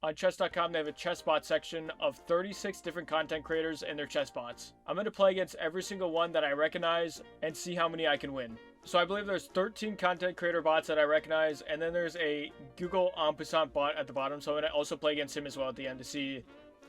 On chess.com, they have a chess bot section of 36 different content creators and their chess bots. I'm going to play against every single one that I recognize and see how many I can win. So I believe there's 13 content creator bots that I recognize, and then there's a Google en passant bot at the bottom, so I'm going to also play against him as well at the end to see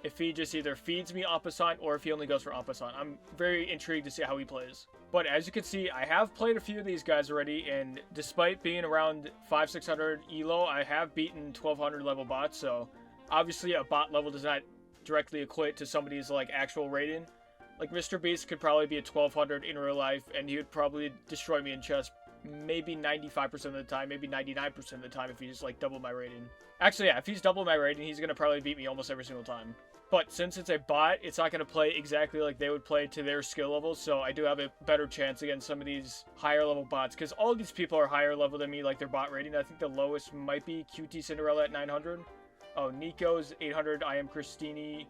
if he just either feeds me en passant or if he only goes for en passant. I'm very intrigued to see how he plays. But as you can see, I have played a few of these guys already, and despite being around 500-600 elo, I have beaten 1200 level bots, so obviously a bot level does not directly equate to somebody's like actual rating. Like Mr. Beast could probably be a 1200 in real life, and he would probably destroy me in chess maybe 95% of the time, maybe 99% of the time if he just like doubled my rating. Actually, yeah, if he's doubled my rating, he's going to probably beat me almost every single time. But since it's a bot, it's not going to play exactly like they would play to their skill level, so I do have a better chance against some of these higher level bots, because all these people are higher level than me, like their bot rating. I think the lowest might be QT Cinderella at 900. Oh, Nico's 800, I am Christini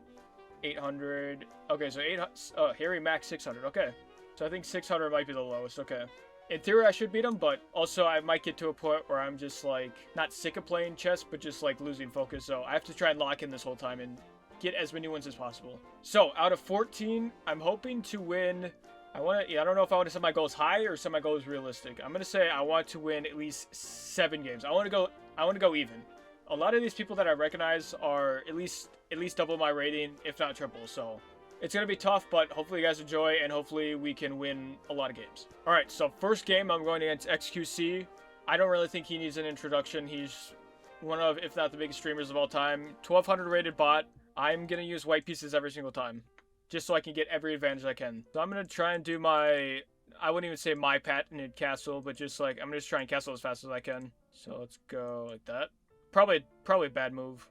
800. Okay, so 800, Harry Max 600, okay. So I think 600 might be the lowest, okay. In theory, I should beat him, but also I might get to a point where I'm just like, not sick of playing chess, but just like losing focus, so I have to try and lock in this whole time and get as many wins as possible. So, out of 14, I'm hoping to win. I don't know if I want to set my goals high or set my goals realistic. I'm going to say I want to win at least 7 games. I want to go even. A lot of these people that I recognize are at least double my rating, if not triple, so it's going to be tough, but hopefully you guys enjoy, and hopefully we can win a lot of games. Alright, so first game, I'm going against XQC. I don't really think he needs an introduction. He's one of, if not the biggest streamers of all time. 1200 rated bot. I'm going to use white pieces every single time, just so I can get every advantage I can. So I'm going to try and do my, I wouldn't even say my patented castle, but just like, I'm going to just try and castle as fast as I can. So let's go like that. Probably a bad move.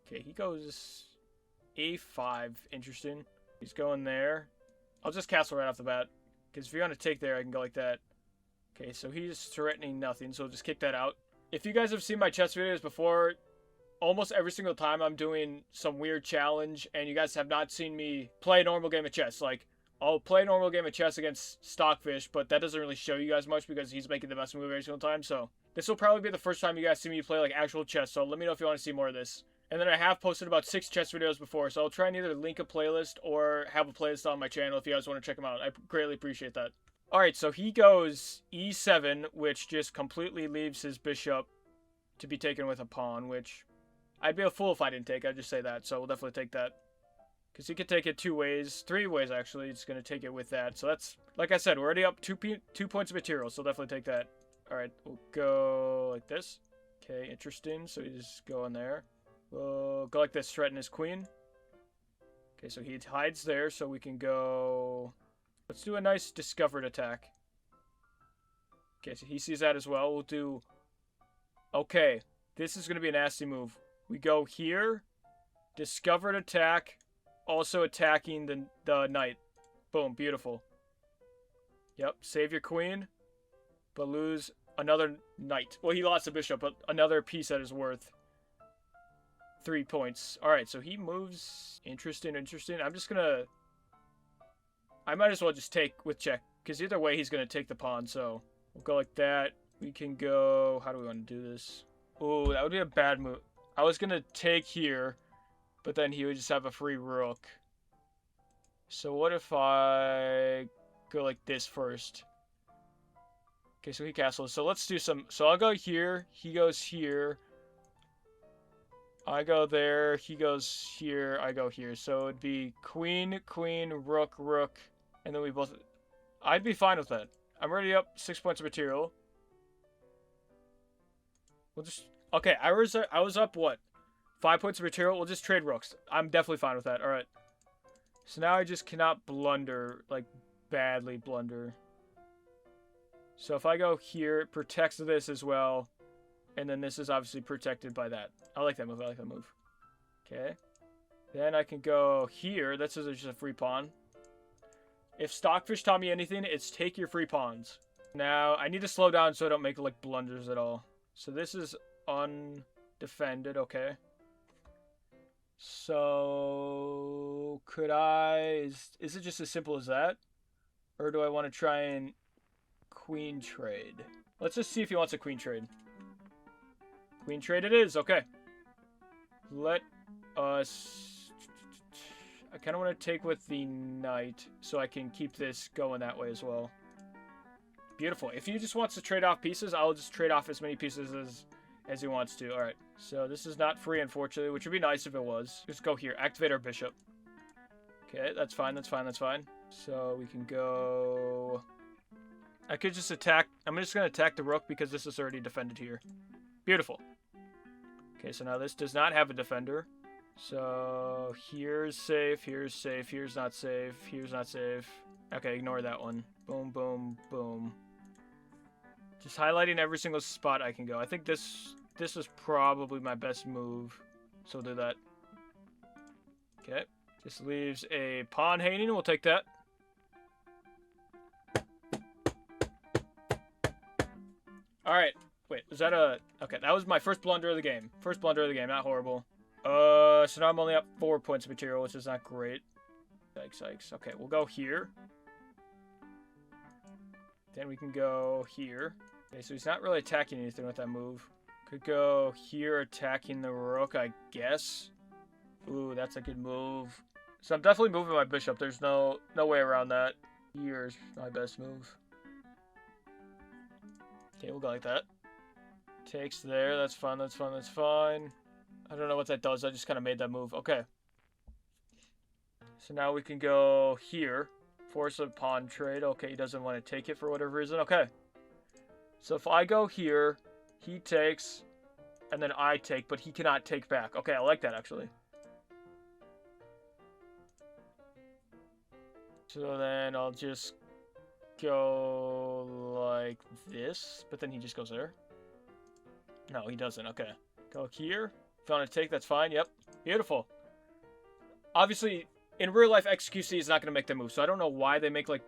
Okay, he goes A5. Interesting. He's going there. I'll just castle right off the bat, because if you're going to take there, I can go like that. Okay, so he's threatening nothing, so I'll just kick that out. If you guys have seen my chess videos before, almost every single time I'm doing some weird challenge, and you guys have not seen me play a normal game of chess. Like, I'll play a normal game of chess against Stockfish, but that doesn't really show you guys much because he's making the best move every single time. So this will probably be the first time you guys see me play like actual chess. So let me know if you want to see more of this. And then I have posted about 6 chess videos before, so I'll try and either link a playlist or have a playlist on my channel if you guys want to check them out. I greatly appreciate that. Alright, so he goes E7, which just completely leaves his bishop to be taken with a pawn, which I'd be a fool if I didn't take. I'd just say that, so we'll definitely take that. Because he could take it 2 ways, 3 ways actually. He's going to take it with that. So that's, like I said, we're already up 2 points of material, so definitely take that. Alright, we'll go like this. Okay, interesting. So he's going there. We'll go like this, threaten his queen. Okay, so he hides there, so we can go. Let's do a nice discovered attack. Okay, so he sees that as well. We'll do. Okay, this is going to be a nasty move. We go here, discovered attack, also attacking the knight. Boom, beautiful. Yep, save your queen, but lose another knight. Well, he lost a bishop, but another piece that is worth 3 points. Alright, so he moves. Interesting. I'm just gonna. I might as well just take with check, because either way he's gonna take the pawn, so we'll go like that. We can go. How do we want to do this? Oh, that would be a bad move. I was gonna take here, but then he would just have a free rook. So what if I go like this first? Okay, so he castles. So let's do some. So I'll go here. He goes here. I go there, he goes here, I go here. So it'd be queen, queen, rook, rook, and then we both. I'd be fine with that. I'm already up 6 points of material. We'll just. Okay, I was up what? 5 points of material? We'll just trade rooks. I'm definitely fine with that. Alright. So now I just cannot blunder, like badly blunder. So if I go here, it protects this as well. And then this is obviously protected by that. I like that move. Okay. Then I can go here. This is just a free pawn. If Stockfish taught me anything, it's take your free pawns. Now, I need to slow down so I don't make, like, blunders at all. So this is undefended. Okay. So, could I... Is it just as simple as that? Or do I want to try and queen trade? Let's just see if he wants a queen trade. Queen trade it is, okay. let us... I kind of want to take with the knight so I can keep this going that way as well. Beautiful. If he just wants to trade off pieces, I'll just trade off as many pieces as he wants to. All right. So this is not free, unfortunately, which would be nice if it was. Just go here. Activate our bishop. Okay, that's fine. That's fine. That's fine. So we can go... I could just attack... I'm just going to attack the rook because this is already defended here. Beautiful. Okay, so now this does not have a defender. So here's safe, here's safe, here's not safe, here's not safe. Okay, ignore that one. Boom, boom, boom. Just highlighting every single spot I can go. I think this is probably my best move. So we'll do that. Okay. Just leaves a pawn hanging. We'll take that. Alright. Wait, was that a... Okay, that was my first blunder of the game. First blunder of the game, not horrible. So now I'm only up 4 points of material, which is not great. Yikes, yikes. Okay, we'll go here. Then we can go here. Okay, so he's not really attacking anything with that move. Could go here attacking the rook, I guess. Ooh, that's a good move. So I'm definitely moving my bishop. There's no way around that. Here's my best move. Okay, we'll go like that. Takes there. That's fine, that's fine, that's fine. I don't know what that does. I just kind of made that move. Okay. So now we can go here. Force a pawn trade. Okay, he doesn't want to take it for whatever reason. Okay. So if I go here, he takes, and then I take, but he cannot take back. Okay, I like that, actually. So then I'll just go like this, but then he just goes there. No, he doesn't. Okay. Go here. If you want to take, that's fine. Yep. Beautiful. Obviously, in real life, XQC is not going to make that move, so I don't know why they make, like,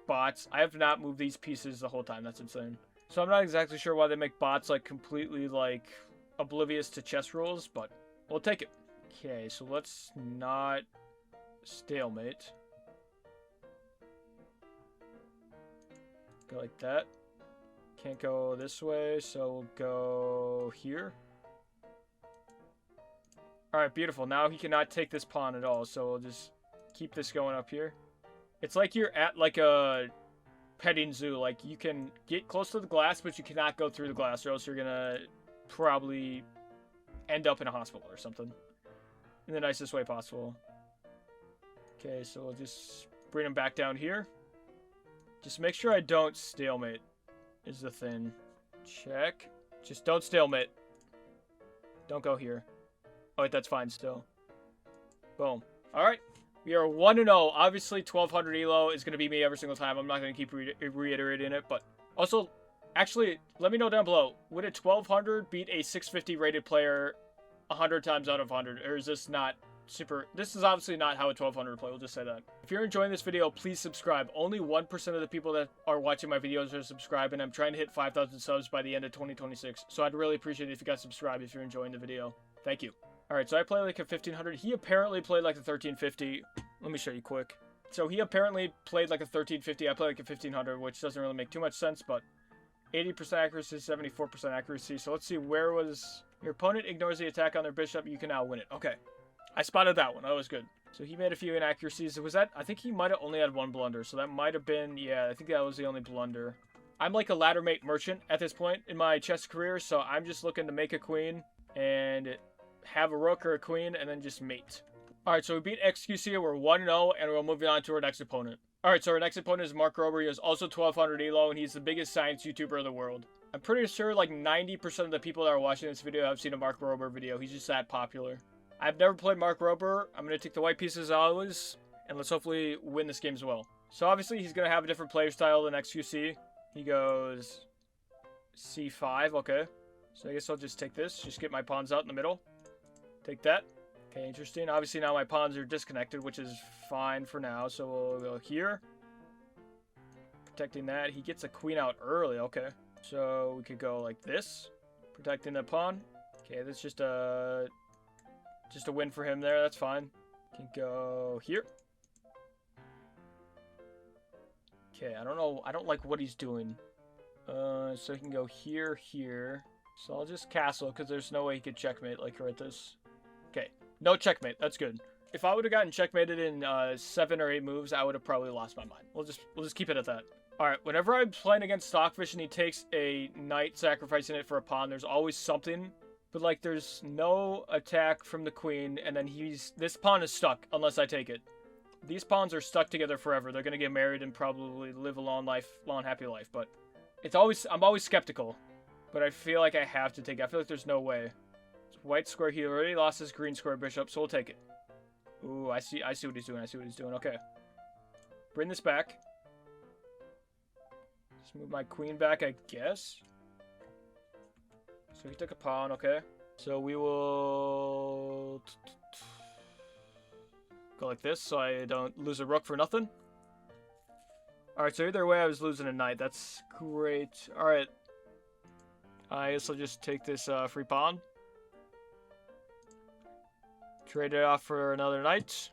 bots. I have not moved these pieces the whole time. That's insane. So I'm not exactly sure why they make bots, like, completely, like, oblivious to chess rules, but we'll take it. Okay, so let's not stalemate. Go like that. Can't go this way, so we'll go here. Alright, beautiful. Now he cannot take this pawn at all, so we'll just keep this going up here. It's like you're at, like, a petting zoo. Like, you can get close to the glass, but you cannot go through the glass, or else you're gonna probably end up in a hospital or something. In the nicest way possible. Okay, so we'll just bring him back down here. Just make sure I don't stalemate, is the thing. Check. Just don't stalemate. Don't go here. Oh, wait, that's fine still. Boom. Alright. We are 1-0. Obviously, 1200 elo is going to be me every single time. I'm not going to keep reiterating it, but... Also, actually, let me know down below. Would a 1200 beat a 650 rated player 100 times out of 100? Or is this not super... This is obviously not how a 1200 play. We'll just say that. If you're enjoying this video, please subscribe. Only 1% of the people that are watching my videos are subscribed, and I'm trying to hit 5,000 subs by the end of 2026. So I'd really appreciate it if you guys subscribe if you're enjoying the video. Thank you. Alright, so I play like a 1500. He apparently played like a 1350. Let me show you quick. So he apparently played like a 1350. I played like a 1500, which doesn't really make too much sense, but 80% accuracy, 74% accuracy. So let's see, where was... Your opponent ignores the attack on their bishop. You can now win it. Okay. I spotted that one. That was good. So he made a few inaccuracies. Was that... I think he might have only had one blunder, so that might have been... Yeah, I think that was the only blunder. I'm like a ladder mate merchant at this point in my chess career, so I'm just looking to make a queen and... have a rook or a queen, and then just mate. Alright, so we beat XQC, we're 1-0, and we're moving on to our next opponent. Alright, so our next opponent is Mark Rober. He is also 1200 elo, and he's the biggest science YouTuber in the world. I'm pretty sure like 90% of the people that are watching this video have seen a Mark Rober video. He's just that popular. I've never played Mark Rober. I'm going to take the white pieces as always, and let's hopefully win this game as well. So obviously, he's going to have a different player style than XQC. He goes C5, okay. So I guess I'll just take this, just get my pawns out in the middle. Take that. Okay, interesting. Obviously now my pawns are disconnected, which is fine for now. So we'll go here. Protecting that. He gets a queen out early. Okay. So we could go like this. Protecting the pawn. Okay, that's just a win for him there. That's fine. Can go here. Okay, I don't know. I don't like what he's doing. So he can go here, here. So I'll just castle, because there's no way he could checkmate like right this. Okay, No checkmate. That's good. If I would have gotten checkmated in 7 or 8 moves, I would have probably lost my mind. We'll just keep it at that. Alright, whenever I'm playing against Stockfish and he takes a knight, sacrificing it for a pawn, there's always something. But, like, there's no attack from the queen, and then this pawn is stuck, unless I take it. These pawns are stuck together forever. They're gonna get married and probably live a long, happy life, but I'm always skeptical. But I feel like I have to take it. I feel like there's no way. It's white square, he already lost his green square bishop, so we'll take it. Ooh, I see what he's doing, okay. Bring this back. Just move my queen back, I guess. So he took a pawn, okay. So we will go like this so I don't lose a rook for nothing. Alright, so either way I was losing a knight. That's great. Alright. I guess I'll just take this free pawn. Trade it off for another knight.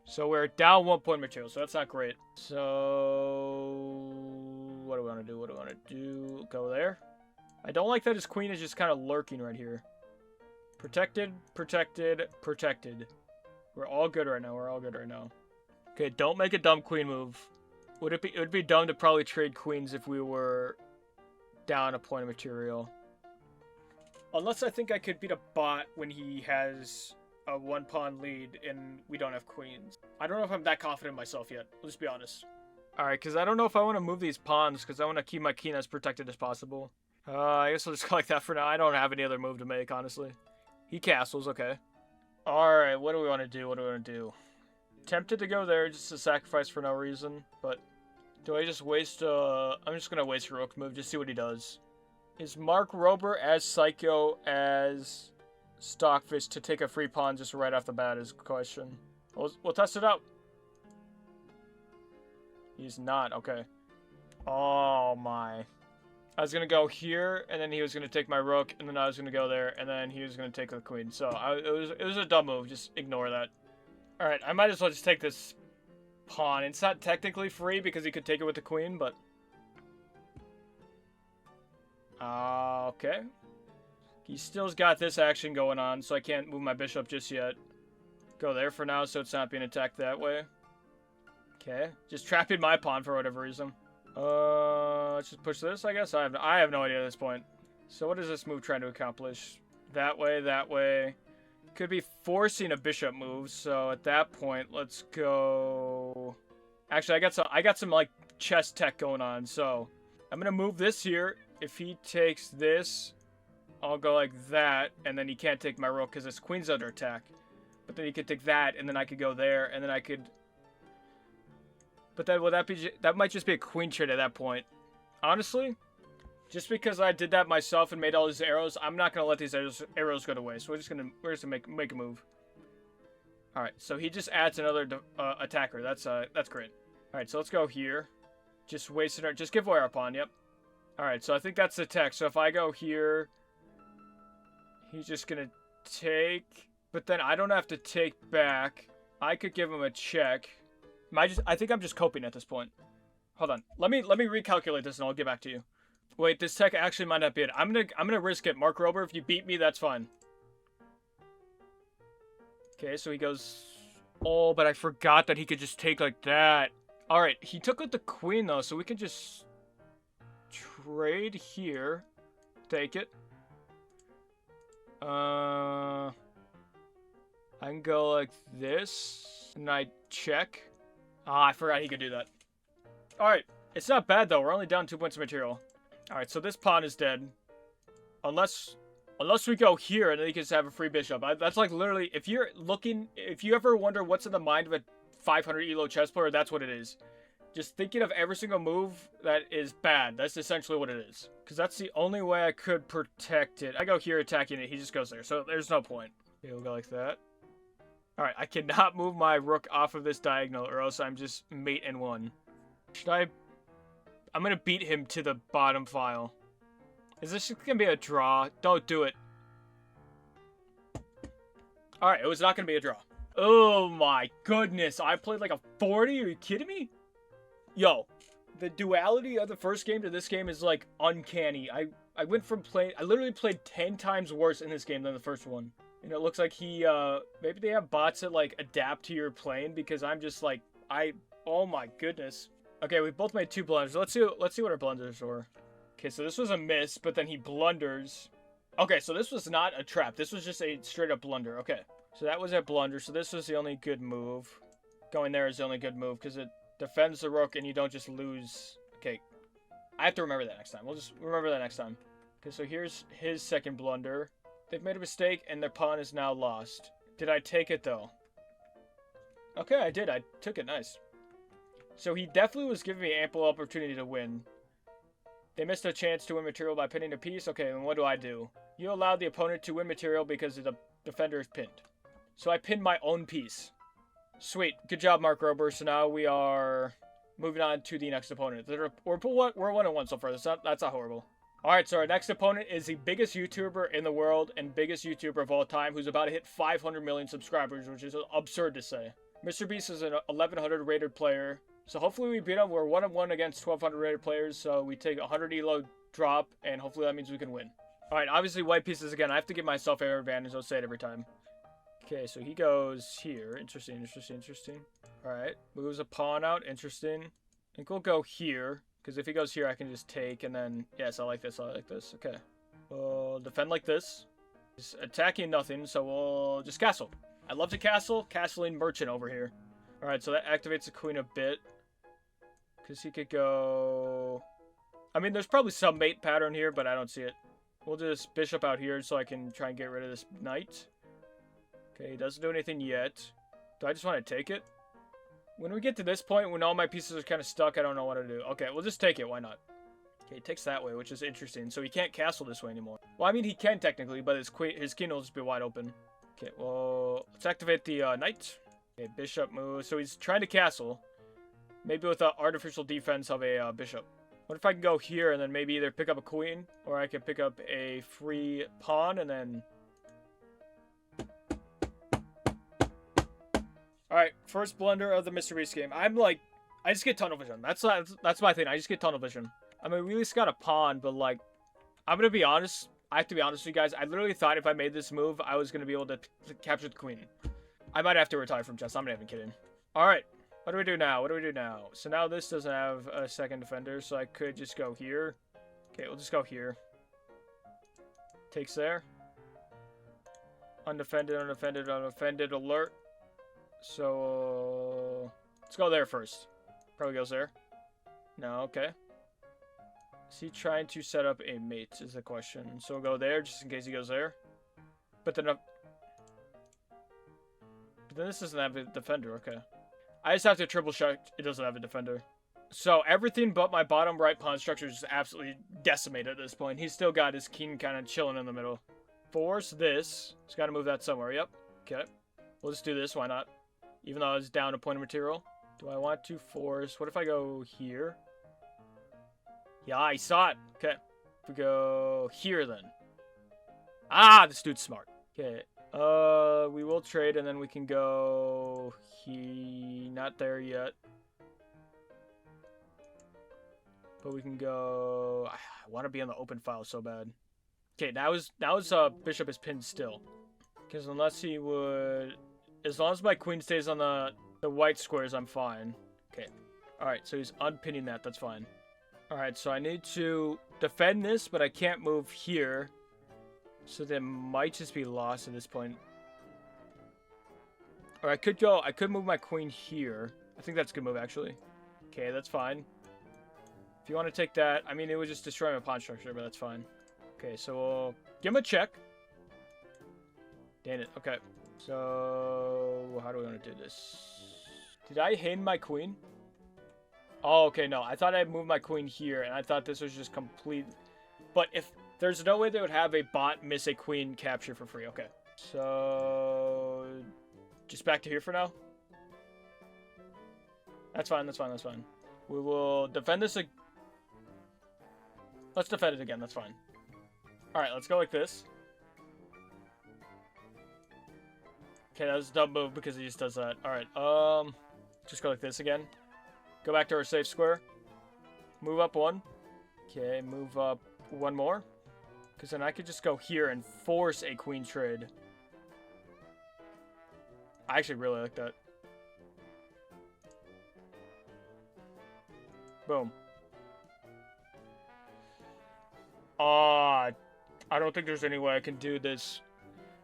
So we're down 1 point material, so that's not great. So what do we want to do? Go there. I don't like that his queen is just kind of lurking right here. Protected, protected, protected. We're all good right now. Okay, don't make a dumb queen move. It would be dumb to probably trade queens if we were down a point of material. Unless I think I could beat a bot when he has a 1 pawn lead and we don't have queens. I don't know if I'm that confident in myself yet. Let's be honest. Alright, because I don't know if I want to move these pawns because I want to keep my king as protected as possible. I guess I'll just go like that for now. I don't have any other move to make, honestly. He castles, okay. Alright, what do we want to do? Tempted to go there just to sacrifice for no reason, but do I just waste I'm just going to waste a rook move, just see what he does. Is Mark Rober as psycho as Stockfish to take a free pawn just right off the bat is the question. We'll test it out. He's not, okay. Oh my. I was going to go here, and then he was going to take my rook, and then I was going to go there, and then he was going to take the queen. So it was a dumb move, just ignore that. Alright, I might as well just take this pawn. It's not technically free because he could take it with the queen, but... okay. He still's got this action going on, so I can't move my bishop just yet. Go there for now, so it's not being attacked that way. Okay. Just trapping my pawn for whatever reason. Let's just push this, I guess. I have no idea at this point. So what is this move trying to accomplish? That way, that way. Could be forcing a bishop move, so at that point, let's go... Actually, I got some like, chess tech going on, so... I'm gonna move this here. If he takes this, I'll go like that, and then he can't take my rook because his queen's under attack. But then he could take that, and then I could go there, and then I could... But then that might just be a queen trade at that point. Honestly, just because I did that myself and made all these arrows, I'm not gonna let these arrows go to waste. We're just gonna make a move. All right, so he just adds another attacker. That's great. All right, so let's go here. Just wasting our, just give away our pawn. Yep. All right, so I think that's the tech. So if I go here, he's just gonna take, but then I don't have to take back. I could give him a check. I think I'm just coping at this point. Hold on. Let me recalculate this and I'll get back to you. Wait, this tech actually might not be it. I'm gonna risk it. Mark Rober, if you beat me, that's fine. Okay, so he goes... Oh, but I forgot that he could just take like that. Alright, he took with the queen though, so we can just... trade here. Take it. I can go like this. And I check. Ah, I forgot he could do that. Alright, it's not bad though. We're only down 2 points of material. Alright, so this pawn is dead. Unless we go here and then he can just have a free bishop. That's like literally, if you ever wonder what's in the mind of a 500 elo chess player, that's what it is. Just thinking of every single move that is bad. That's essentially what it is. Because that's the only way I could protect it. I go here attacking it, he just goes there. So there's no point. Okay, we'll go like that. Alright, I cannot move my rook off of this diagonal or else I'm just mate and one. I'm gonna beat him to the bottom file. Is this gonna be a draw? Don't do it. Alright, it was not gonna be a draw. Oh my goodness, I played like a 40? Are you kidding me? Yo, the duality of the first game to this game is like uncanny. I went from playing... I literally played 10 times worse in this game than the first one. And it looks like he, maybe they have bots that, like, adapt to your plane, because I'm just, like, oh my goodness. Okay, we both made 2 blunders. Let's see what our blunders were. Okay, so this was a miss, but then he blunders. Okay, so this was not a trap. This was just a straight up blunder. Okay, so that was a blunder. So this was the only good move. Going there is the only good move, because it defends the rook and you don't just lose. Okay, I have to remember that next time. We'll just remember that next time. Okay, so here's his second blunder. They've made a mistake, and their pawn is now lost. Did I take it, though? Okay, I did. I took it. Nice. So he definitely was giving me ample opportunity to win. They missed a chance to win material by pinning a piece. Okay, then what do? You allowed the opponent to win material because the defender is pinned. So I pinned my own piece. Sweet. Good job, Mark Rober. So now we are moving on to the next opponent. We're 1-1 so far. That's not horrible. Alright, so our next opponent is the biggest YouTuber in the world and biggest YouTuber of all time, who's about to hit 500 million subscribers, which is absurd to say. Mr. Beast is an 1100 rated player, so hopefully we beat him. We're 1-1 against 1200 rated players, so we take 100 elo drop, and hopefully that means we can win. Alright, obviously white pieces again. I have to give myself air advantage. I'll say it every time. Okay, so he goes here. Interesting. Alright, moves a pawn out. Interesting. I think we'll go here. Because if he goes here, I can just take, and then... Yes, I like this. Okay. We'll defend like this. He's attacking nothing, so we'll just castle. I love to castle. Castling merchant over here. Alright, so that activates the queen a bit. Because he could go... I mean, there's probably some mate pattern here, but I don't see it. We'll just bishop out here so I can try and get rid of this knight. Okay, he doesn't do anything yet. Do I just want to take it? When we get to this point, when all my pieces are kind of stuck, I don't know what to do. Okay, we'll just take it. Why not? Okay, he takes that way, which is interesting. So he can't castle this way anymore. Well, I mean, he can technically, but his king will just be wide open. Okay, well, let's activate the knight. Okay, bishop move. So he's trying to castle. Maybe with an artificial defense of a bishop. What if I can go here and then maybe either pick up a queen, or I can pick up a free pawn and then... Alright, first blunder of the Mr. Beast game. I just get tunnel vision. That's my thing. I just get tunnel vision. I mean, we at least got a pawn, but like, I'm gonna be honest. I have to be honest with you guys. I literally thought if I made this move, I was gonna be able to capture the queen. I might have to retire from chess. I'm not even kidding. Alright, what do we do now? So now this doesn't have a second defender, so I could just go here. Okay, we'll just go here. Takes there. Undefended, alert. So, let's go there first. Probably goes there. No, okay. Is he trying to set up a mate is the question. So we'll go there just in case he goes there. But then this doesn't have a defender, okay. I just have to triple check it doesn't have a defender. So everything but my bottom right pawn structure is absolutely decimated at this point. He's still got his king kind of chilling in the middle. Force this. He's got to move that somewhere, yep. Okay. We'll just do this, why not? Even though I was down a point of material. Do I want to force... What if I go here? Yeah, I saw it. Okay. If we go here, then. Ah, this dude's smart. Okay. We will trade, and then we can go... Not there yet. But we can go... I want to be on the open file so bad. Okay, now his bishop is pinned still. Because unless he would... As long as my queen stays on the white squares, I'm fine. Okay. Alright, so he's unpinning that. That's fine. Alright, so I need to defend this, but I can't move here. So they might just be lost at this point. Or I could move my queen here. I think that's a good move, actually. Okay, that's fine. If you want to take that, I mean, it would just destroy my pawn structure, but that's fine. Okay, so we'll give him a check. Damn it. Okay. So, how do we want to do this? Did I hand my queen? Oh, okay, no. I thought I moved my queen here, and I thought this was just complete... But if... There's no way they would have a bot miss a queen capture for free. Okay. So... Just back to here for now? That's fine. We will defend this... Let's defend it again. That's fine. Alright, let's go like this. Okay, that was a dumb move because he just does that. Alright, just go like this again. Go back to our safe square. Move up one. Okay, move up one more. Because then I could just go here and force a queen trade. I actually really like that. Boom. I don't think there's any way I can do this.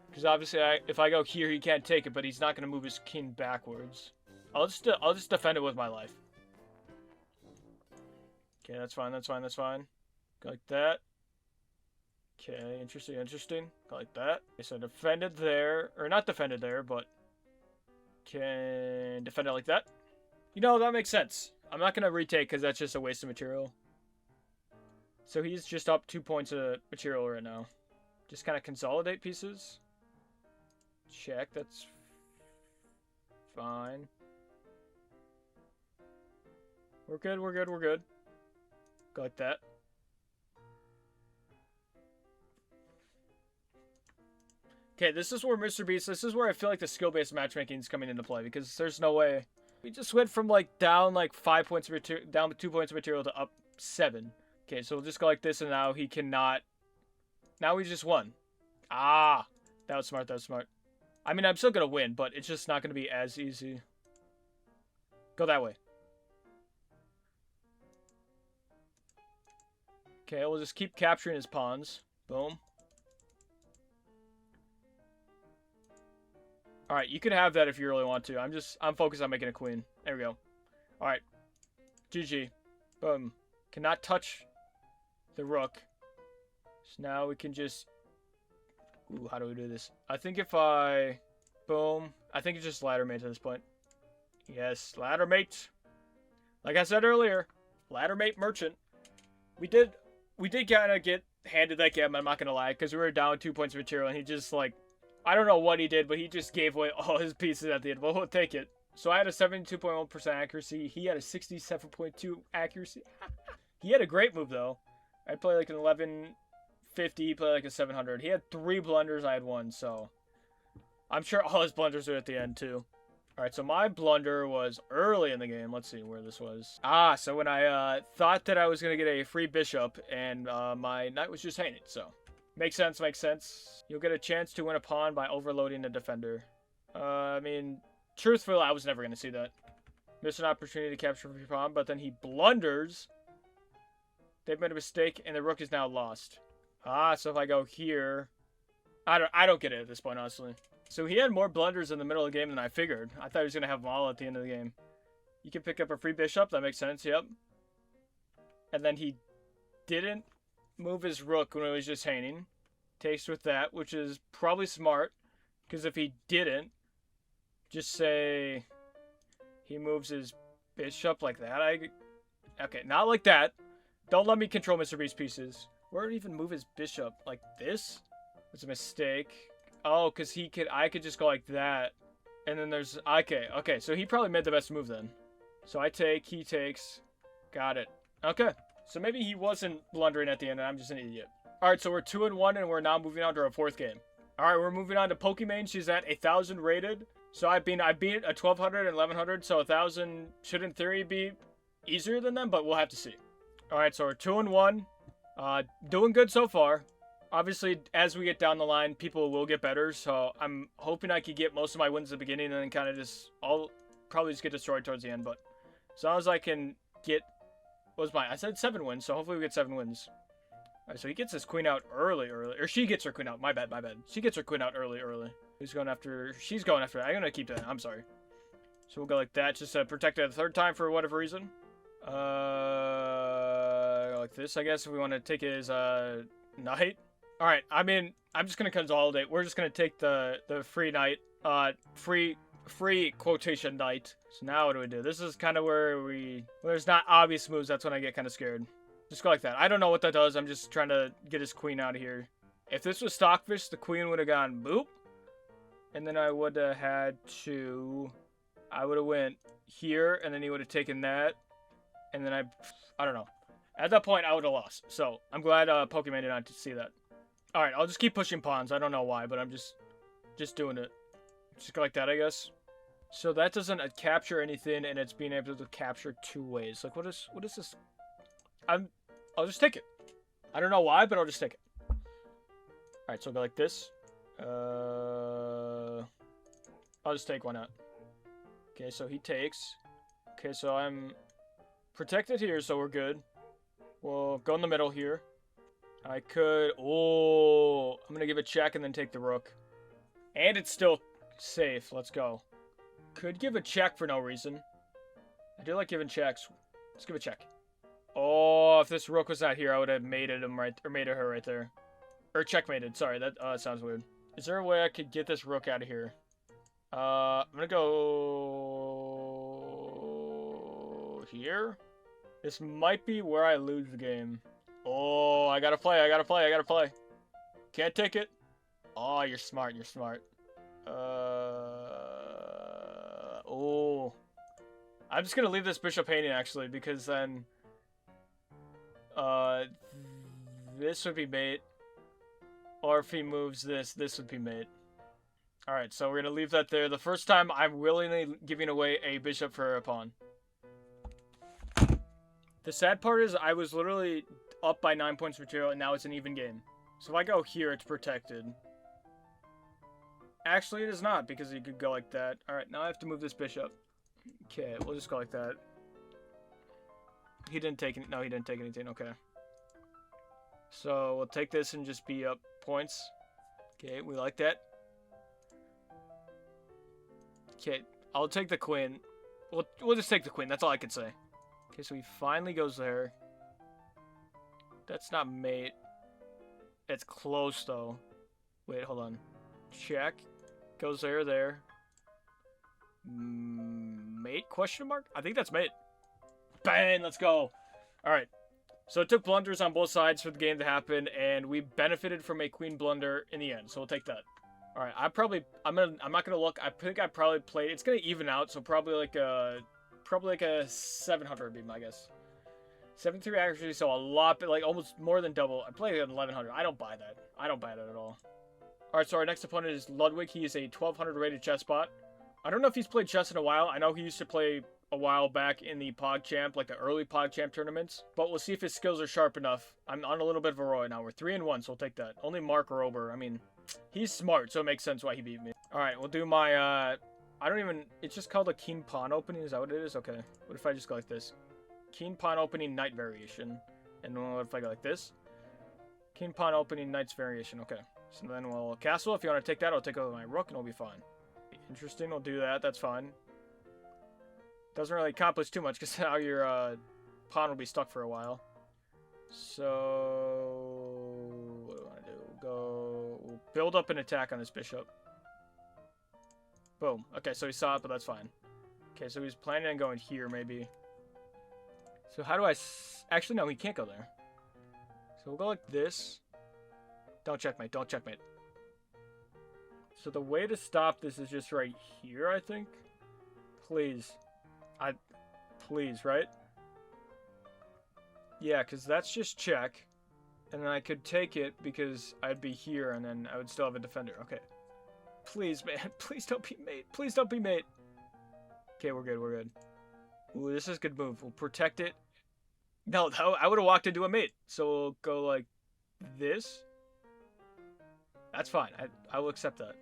Because obviously, if I go here, he can't take it, but he's not going to move his king backwards. I'll just defend it with my life. Okay, that's fine, that's fine, that's fine. Go like that. Okay, interesting, interesting. Go like that. Okay, so defended there, or not defended there, but can defend it like that. You know, that makes sense. I'm not going to retake because that's just a waste of material. So he's just up 2 points of material right now. Just kind of consolidate pieces. Check, that's fine. We're good, we're good, we're good. Go like that. Okay, this is where Mr. Beast, this is where I feel like the skill-based matchmaking is coming into play, because there's no way. We just went from like down like 5 points of material, down 2 points of material to up 7. Okay, so we'll just go like this, and now he cannot. Now we just won. Ah, that was smart, that was smart. I mean, I'm still going to win, but it's just not going to be as easy. Go that way. Okay, we'll just keep capturing his pawns. Boom. Alright, you can have that if you really want to. I'm focused on making a queen. There we go. Alright. GG. Boom. Cannot touch the rook. So now we can just... Ooh, how do we do this? I think if I... Boom. I think it's just ladder mate at this point. Yes, ladder mate. Like I said earlier, ladder mate merchant. We did kind of get handed that game, I'm not going to lie, because we were down 2 points of material, and he just, like... I don't know what he did, but he just gave away all his pieces at the end. Well, we'll take it. So I had a 72.1% accuracy. He had a 67.2 accuracy. He had a great move, though. I'd play like an 1150. He played like a 700. He had 3 blunders. I had 1, so... I'm sure all his blunders are at the end, too. Alright, so my blunder was early in the game. Let's see where this was. Ah, so when I thought that I was going to get a free bishop, and my knight was just hanging, so... Makes sense, makes sense. You'll get a chance to win a pawn by overloading a defender. I mean, truthfully, I was never going to see that. Missed an opportunity to capture a free pawn, but then he blunders. They've made a mistake, and the rook is now lost. Ah, so if I go here... I don't get it at this point, honestly. So he had more blunders in the middle of the game than I figured. I thought he was going to have them all at the end of the game. You can pick up a free bishop. That makes sense, yep. And then he didn't move his rook when it was just hanging. Takes with that, which is probably smart. Because if he didn't, just say he moves his bishop like that. Okay, not like that. Don't let me control Mr. Beast's pieces. Where did he even move his bishop? Like this? It's a mistake. Oh, because I could just go like that. And then there's... Okay, so he probably made the best move then. So I take, he takes. Got it. Okay. So maybe he wasn't blundering at the end and I'm just an idiot. Alright, so we're 2-1 and we're now moving on to our 4th game. Alright, we're moving on to Pokimane. She's at 1,000 rated. So I beat a 1,200 and 1,100. So 1,000 should in theory be easier than them, but we'll have to see. Alright, so we're 2-1. Doing good so far. Obviously, as we get down the line, people will get better. So I'm hoping I could get most of my wins at the beginning and then kind of just... I'll probably just get destroyed towards the end. But as long as I can get... I said 7 wins, so hopefully we get 7 wins. Alright, so he gets his queen out early. Or she gets her queen out. My bad. She gets her queen out early. Who's going after... She's going after... I'm going to keep that. I'm sorry. So we'll go like that, just to protect it a 3rd time for whatever reason. Like this, I guess, if we want to take his, knight. Alright, I mean, I'm just going to consolidate. We're just going to take the free knight. Free quotation knight. So now what do we do? This is kind of where there's not obvious moves. That's when I get kind of scared. Just go like that. I don't know what that does. I'm just trying to get his queen out of here. If this was Stockfish, the queen would have gone boop. And then I would have had to... I would have went here, and then he would have taken that. And then I don't know. At that point, I would have lost. So, I'm glad Pokimane did not see that. Alright, I'll just keep pushing pawns. I don't know why, but I'm just doing it. Just go like that, I guess. So that doesn't capture anything, and it's being able to capture 2 ways. Like, what is this? I'll just take it. I don't know why, but I'll just take it. Alright, so I'll go like this. I'll just take one out. Okay, so he takes. Okay, so I'm protected here, so we're good. We'll go in the middle here. I could... Oh, I'm going to give a check and then take the rook. And it's still safe. Let's go. Could give a check for no reason. I do like giving checks. Let's give a check. Oh, if this rook was not here, I would have mated him right, or mated her right there. Or checkmated. Sorry, that sounds weird. Is there a way I could get this rook out of here? I'm gonna go here. This might be where I lose the game. Oh, I gotta play. Can't take it. Oh, you're smart. Oh. I'm just gonna leave this bishop hanging actually, because then this would be mate. Or if he moves this would be mate. Alright, so we're gonna leave that there. The first time I'm willingly giving away a bishop for a pawn. The sad part is I was literally up by 9 points material and now it's an even game. So if I go here, it's protected. Actually, it is not, because he could go like that. Alright, now I have to move this bishop. Okay, we'll just go like that. He didn't take any. No, he didn't take anything. Okay. So we'll take this and just be up points. Okay, we like that. Okay, I'll take the queen. We'll just take the queen. That's all I can say. Okay, so he finally goes there. That's not mate. It's close though. Wait, hold on. Check. Goes there. Mate? Question mark? I think that's mate. Bang! Let's go. Alright. So it took blunders on both sides for the game to happen, and we benefited from a queen blunder in the end. So we'll take that. Alright, I'm not gonna look. I think I probably played. It's gonna even out, so probably like a 700 would be my guess. 73 accuracy, so a lot, but like almost more than double. I played at 1100. I don't buy that. I don't buy that at all. Alright, so our next opponent is Ludwig. He is a 1200 rated chess bot. I don't know if he's played chess in a while. I know he used to play a while back in the PogChamp, like the early PogChamp tournaments. But we'll see if his skills are sharp enough. I'm on a little bit of a roll right now. We're 3-1, so we'll take that. Only Mark Rober. I mean, he's smart, so it makes sense why he beat me. Alright, we'll do my, I don't even... It's just called a Keen Pawn opening. Is that what it is? Okay. What if I just go like this? Keen Pawn opening Knight variation. And what if I go like this? Keen Pawn opening Knight's variation. Okay. So then we'll castle. If you want to take that, I'll take over my rook and it'll be fine. Interesting. We'll do that. That's fine. Doesn't really accomplish too much because now your pawn will be stuck for a while. So what do I want to do? We'll build up an attack on this bishop. Boom. Okay, so he saw it, but that's fine. Okay, so he's planning on going here, maybe. So how do I... Actually, no, he can't go there. So we'll go like this. Don't checkmate. Don't checkmate. So the way to stop this is just right here, I think. Please. Please, right? Yeah, because that's just check. And then I could take it because I'd be here and then I would still have a defender. Okay. Please, man. Please don't be mate. Please don't be mate. Okay, we're good. We're good. Ooh, this is a good move. We'll protect it. No, I would have walked into a mate. So we'll go like this. That's fine. I will accept that.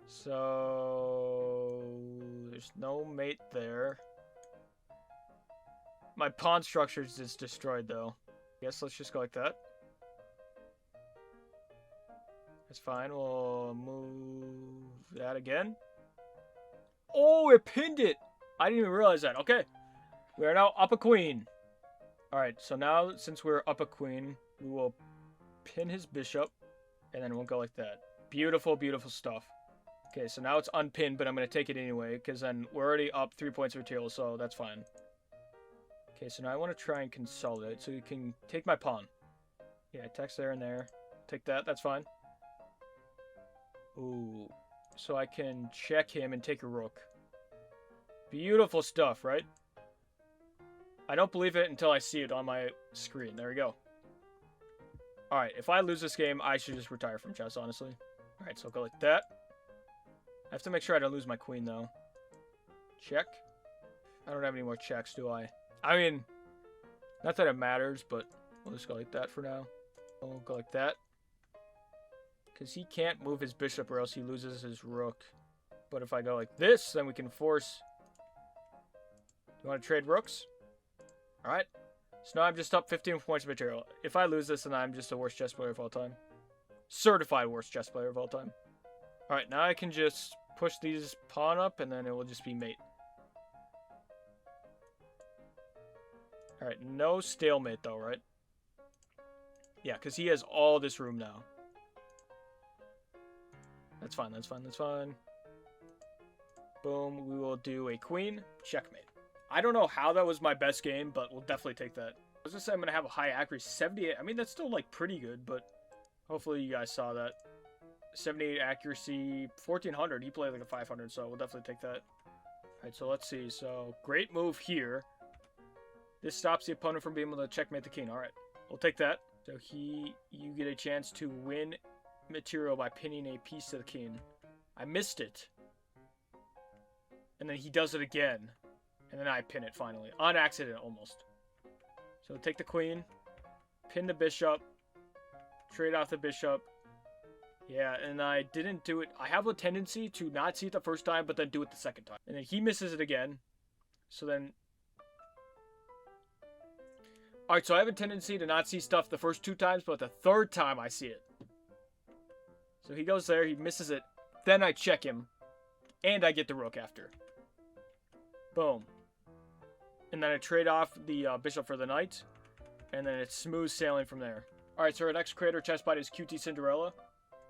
So there's no mate there. My pawn structure is just destroyed though. Guess let's just go like that. That's fine. We'll move that again. Oh, it pinned it. I didn't even realize that. Okay. We are now up a queen. Alright, so now since we're up a queen, we will pin his bishop. And then we'll go like that. Beautiful, beautiful stuff. Okay, so now it's unpinned, but I'm going to take it anyway, because then we're already up 3 points of material, so that's fine. Okay, so now I want to try and consolidate, so you can take my pawn. Yeah, attacks there and there. Take that, that's fine. Ooh, so I can check him and take a rook. Beautiful stuff, right? I don't believe it until I see it on my screen. There we go. Alright, if I lose this game, I should just retire from chess, honestly. Alright, so I'll go like that. I have to make sure I don't lose my queen, though. Check. I don't have any more checks, do I? I mean, not that it matters, but we'll just go like that for now. We'll go like that. Because he can't move his bishop or else he loses his rook. But if I go like this, then we can force... You want to trade rooks? Alright. So now I'm just up 15 points of material. If I lose this, then I'm just the worst chess player of all time. Certified worst chess player of all time. Alright, now I can just push these pawn up, and then it will just be mate. Alright, no stalemate though, right? Yeah, because he has all this room now. That's fine, that's fine, that's fine. Boom, we will do a queen. Checkmate. I don't know how that was my best game, but we'll definitely take that. I was gonna say I'm gonna have a high accuracy, 78. I mean, that's still like pretty good, but hopefully you guys saw that. 78 accuracy, 1400. He played like a 500, so we'll definitely take that. Alright, so let's see. So, great move here. This stops the opponent from being able to checkmate the king. Alright, we'll take that. So you get a chance to win material by pinning a piece to the king. I missed it. And then he does it again. And then I pin it finally. On accident, almost. So take the queen. Pin the bishop. Trade off the bishop. Yeah, and I didn't do it. I have a tendency to not see it the first time, but then do it the second time. And then he misses it again. So then... Alright, so I have a tendency to not see stuff the first 2 times, but the 3rd time I see it. So he goes there, he misses it. Then I check him. And I get the rook after. Boom. And then I trade off the bishop for the knight. And then it's smooth sailing from there. Alright, so our next creator chessbot is QT Cinderella.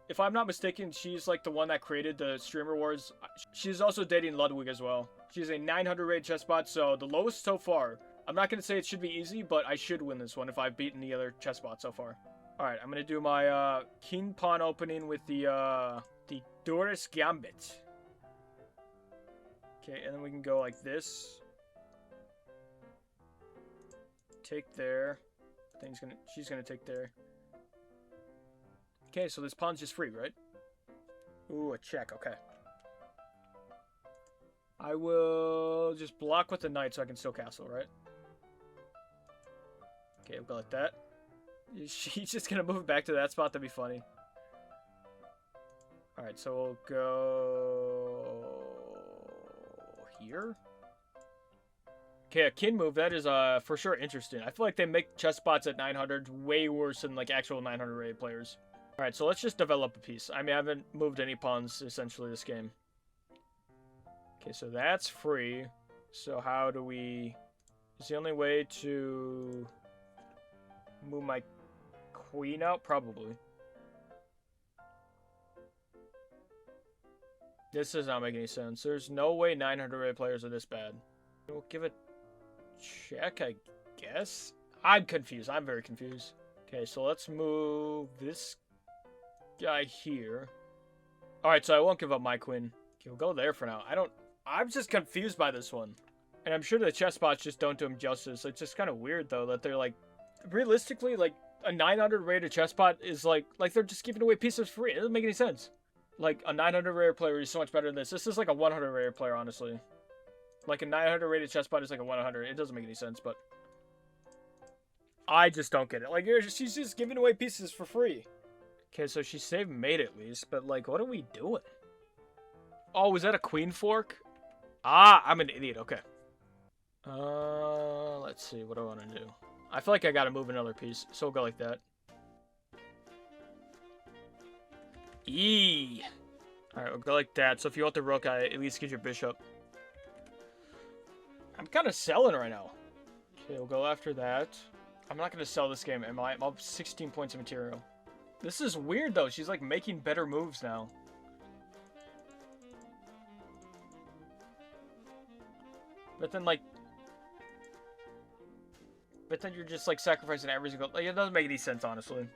If I'm not mistaken, she's like the one that created the Streamer Wars. She's also dating Ludwig as well. She's a 900 rated chessbot, so the lowest so far. I'm not going to say it should be easy, but I should win this one if I've beaten the other chessbot so far. Alright, I'm going to do my king pawn opening with the Doris Gambit. Okay, and then we can go like this. Take there. I think she's gonna take there. Okay, so this pawn's just free, right? Ooh, a check, okay. I will just block with the knight so I can still castle, right? Okay, we'll go like that. She's just gonna move it back to that spot, that'd be funny. Alright, so we'll go... here? Okay, a king move, that is for sure interesting. I feel like they make chess spots at 900 way worse than like actual 900 rated players. Alright, so let's just develop a piece. I mean, I haven't moved any pawns essentially this game. Okay, so that's free. So how do we... Is the only way to move my queen out? Probably. This does not make any sense. There's no way 900 rated players are this bad. We'll give it check, I guess? I'm confused. I'm very confused. Okay, so let's move this guy here. Alright, so I won't give up my queen. Okay, we'll go there for now. I'm just confused by this one. And I'm sure the chess spots just don't do him justice. It's just kind of weird, though, that they're like... Realistically, like, a 900 rated chess spot is like they're just giving away pieces free. It doesn't make any sense. Like, a 900 rated player is so much better than this. This is like a 100 rated player, honestly. Like, a 900 rated chess spot is like a 100. It doesn't make any sense, but... I just don't get it. Like, she's just giving away pieces for free. Okay, so she saved mate at least, but, like, what are we doing? Oh, was that a queen fork? Ah, I'm an idiot. Okay. Let's see. What do I want to do? I feel like I gotta move another piece, so we'll go like that. Eee! Alright, we'll go like that. So if you want the rook, I at least get your bishop. I'm kind of selling right now. Okay, we'll go after that. I'm not going to sell this game, am I? I'm up 16 points of material. This is weird, though. She's, like, making better moves now. But then, like... But then you're just, like, sacrificing every single... Like, it doesn't make any sense, honestly.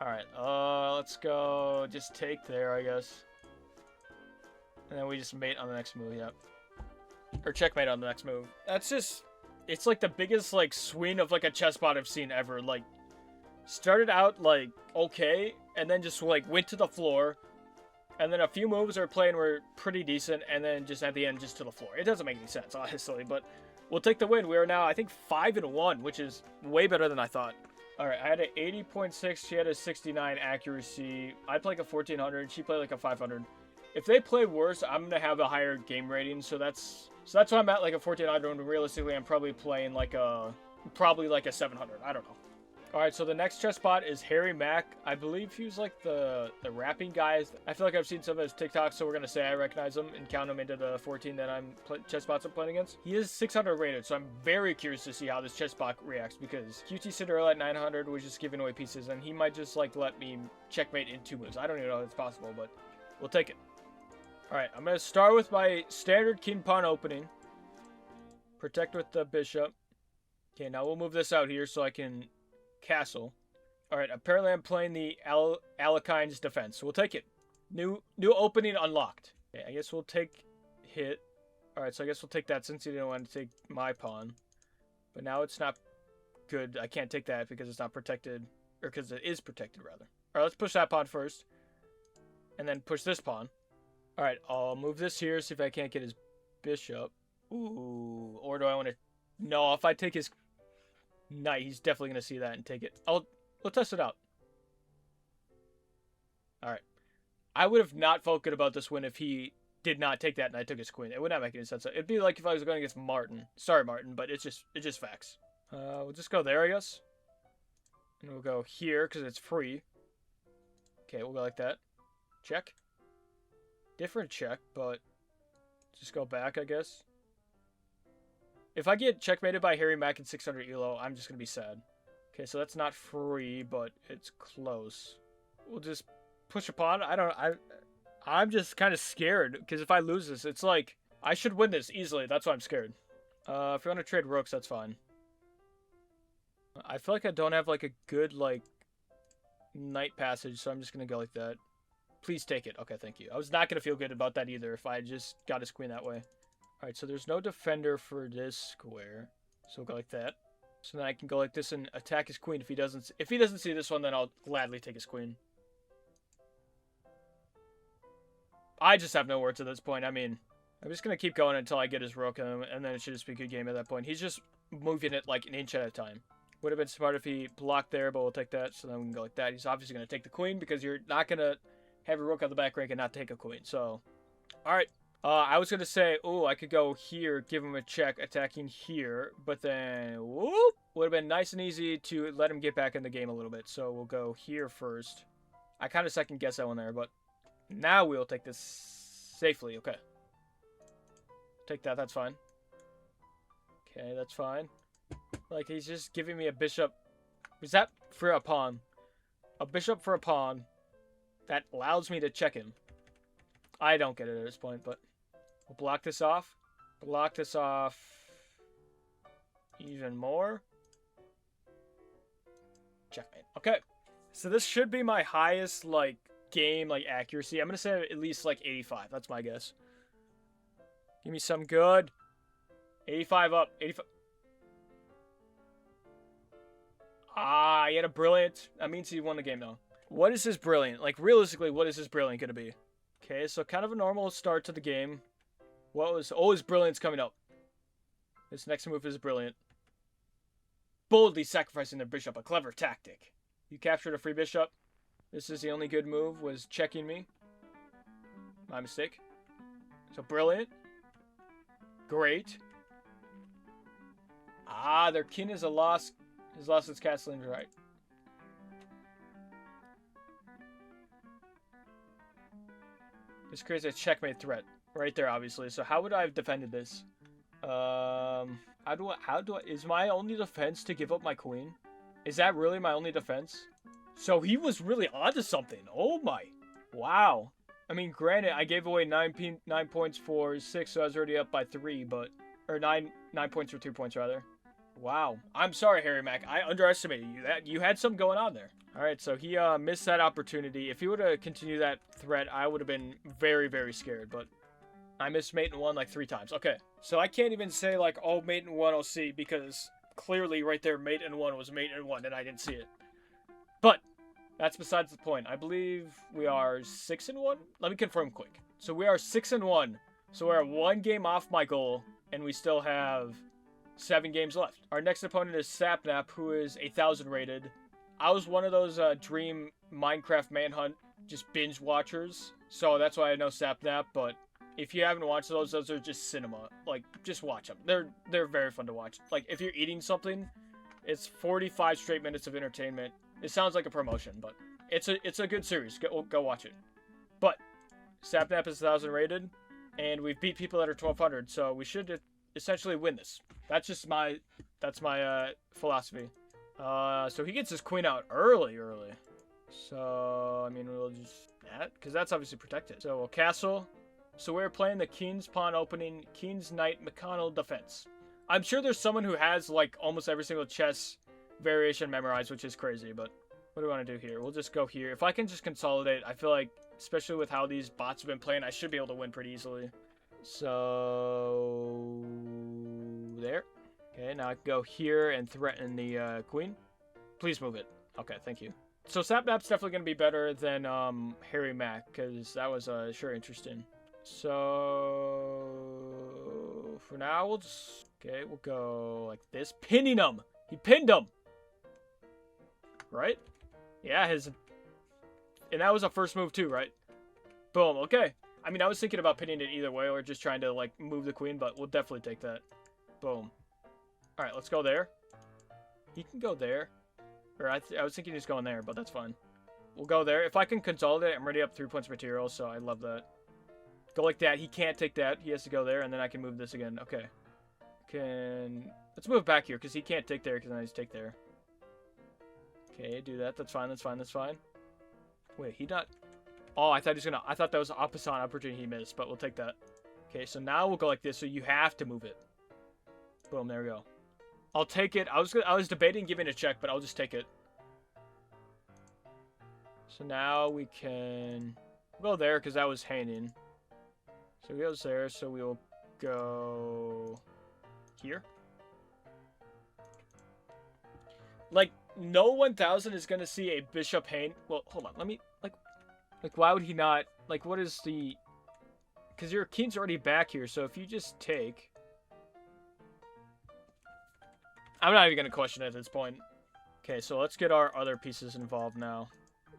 Alright, let's go... Just take there, I guess. And then we just mate on the next move, yeah. Or checkmate on the next move. That's just... It's like the biggest, like, swing of, like, a chess bot I've seen ever. Like, started out, like, okay, and then just, like, went to the floor. And then a few moves are playing were pretty decent, and then just at the end, just to the floor. It doesn't make any sense, honestly, but we'll take the win. We are now, I think, 5-1, which is way better than I thought. Alright, I had an 80.6, she had a 69 accuracy. I played like a 1400, she played like a 500. If they play worse, I'm gonna have a higher game rating. So that's why I'm at like a 1400. And realistically, I'm probably playing like a 700. I don't know. All right, so the next chess spot is Harry Mack. I believe he was like the rapping guy. I feel like I've seen some of his TikToks, so we're gonna say I recognize him and count him into the 14 that chess spots I'm playing against. He is 600 rated, so I'm very curious to see how this chess spot reacts because QT Cinderella at 900 was just giving away pieces, and he might just like let me checkmate in 2 moves. I don't even know if it's possible, but we'll take it. All right, I'm gonna start with my standard king pawn opening. Protect with the bishop. Okay, now we'll move this out here so I can castle. All right, apparently I'm playing the Alekine's defense, so we'll take it. New opening unlocked. Okay, I guess we'll take hit. All right, so I guess we'll take that since he didn't want to take my pawn. But now it's not good. I can't take that because it's not protected, or because it is protected, rather. All right, let's push that pawn first, and then push this pawn. All right, I'll move this here, see if I can't get his bishop. Ooh, or do I want to... No, if I take his knight, he's definitely going to see that and take it. We'll test it out. All right. I would have not felt good about this win if he did not take that and I took his queen. It would not make any sense. It'd be like if I was going against Martin. Sorry, Martin, but it's just facts. We'll just go there, I guess. And we'll go here because it's free. Okay, we'll go like that. Check. Different check, but just go back, I guess. If I get checkmated by Harry Mack in 600 ELO, I'm just going to be sad. Okay, so that's not free, but it's close. We'll just push a pawn. I'm just kind of scared, because if I lose this, it's like, I should win this easily. That's why I'm scared. If you want to trade rooks, that's fine. I feel like I don't have, like, a good, like, knight passage, so I'm just going to go like that. Please take it. Okay, thank you. I was not going to feel good about that either if I just got his queen that way. Alright, so there's no defender for this square. So we'll go like that. So then I can go like this and attack his queen. If he doesn't see this one, then I'll gladly take his queen. I just have no words at this point. I mean, I'm just going to keep going until I get his rook, and then it should just be a good game at that point. He's just moving it like an inch at a time. Would have been smart if he blocked there, but we'll take that. So then we can go like that. He's obviously going to take the queen because you're not going to have your rook on the back rank and not take a queen. So, alright. I was going to say, oh, I could go here, give him a check, attacking here. But then, whoop, would have been nice and easy to let him get back in the game a little bit. So we'll go here first. I kind of second guess that one there, but now we'll take this safely. Okay. Take that, that's fine. Okay, that's fine. Like, he's just giving me a bishop. Is that for a pawn? A bishop for a pawn that allows me to check him. I don't get it at this point, but we'll block this off. Block this off even more. Checkmate. Okay. So this should be my highest, like, game, like, accuracy. I'm going to say at least, like, 85. That's my guess. Give me some good. 85 up. 85. Ah, he had a brilliant. That means he won the game, though. What is his brilliant? Like, realistically, what is his brilliant going to be? Okay, so kind of a normal start to the game. What was... Oh, his brilliant's coming up. This next move is brilliant. Boldly sacrificing their bishop. A clever tactic. You captured a free bishop. This is the only good move, was checking me. My mistake. So, brilliant. Great. Ah, their king is a loss. He's lost his castle into right. This creates a checkmate threat right there, obviously. So how would I have defended this? Is my only defense to give up my queen? Is that really my only defense? So he was really onto something. Oh my. Wow. I mean, granted, I gave away 9 points for 6, so I was already up by 3, but... Or 9 points for 2 points, rather. Wow. I'm sorry, Harry Mack. I underestimated you. You had something going on there. Alright, so he missed that opportunity. If he would have continued that threat, I would have been very, very scared, but... I missed mate in 1 like 3 times. Okay, so I can't even say like, oh, mate in 1 I'll see, because clearly right there, mate in 1 was mate in 1, and I didn't see it. But, that's besides the point. I believe we are 6-1? Let me confirm quick. So we are 6-1. So we're 1 game off my goal, and we still have 7 games left. Our next opponent is Sapnap, who is 1,000 rated. I was one of those dream Minecraft manhunt just binge watchers. So that's why I know Sapnap, but if you haven't watched those are just cinema. Like, just watch them. They're very fun to watch. Like, if you're eating something, it's 45 straight minutes of entertainment. It sounds like a promotion, but it's a good series. Go watch it. But Sapnap is 1,000 rated, and we've beat people that are 1,200, so we should essentially win this. That's my philosophy. So he gets his queen out early. So, I mean, we'll just that, because that's obviously protected. So we'll castle. So we're playing the King's Pawn opening, King's Knight McConnell defense. I'm sure there's someone who has, like, almost every single chess variation memorized, which is crazy, but what do we want to do here? We'll just go here. If I can just consolidate, I feel like, especially with how these bots have been playing, I should be able to win pretty easily. So, there. Okay, now I can go here and threaten the queen. Please move it. Okay, thank you. So Sapnap's definitely going to be better than Harry Mack, because that was sure interesting. So, for now, we'll just... Okay, we'll go like this. Pinning him! He pinned him! Right? Yeah, and that was a first move too, right? Boom, okay. I mean, I was thinking about pinning it either way, or just trying to, like, move the queen, but we'll definitely take that. Boom. Alright, let's go there. He can go there. Or I was thinking he's going there, but that's fine. We'll go there. If I can consolidate, I'm already up 3 points material, so I love that. Go like that. He can't take that. He has to go there, and then I can move this again. Okay. Let's move back here, because he can't take there, because then I just take there. Okay, do that. That's fine, that's fine, that's fine. Wait, he not... Oh, I thought that was an opposite opportunity he missed, but we'll take that. Okay, so now we'll go like this, so you have to move it. Boom, there we go. I'll take it. I was debating giving a check, but I'll just take it. So now we can go there, because that was hanging. So he goes there, so we'll go here. Like, no 1,000 is going to see a bishop hang. Well, hold on. Let me, like, why would he not? Like, what is the... Because your king's already back here, so if you just take... I'm not even going to question it at this point. Okay, so let's get our other pieces involved now.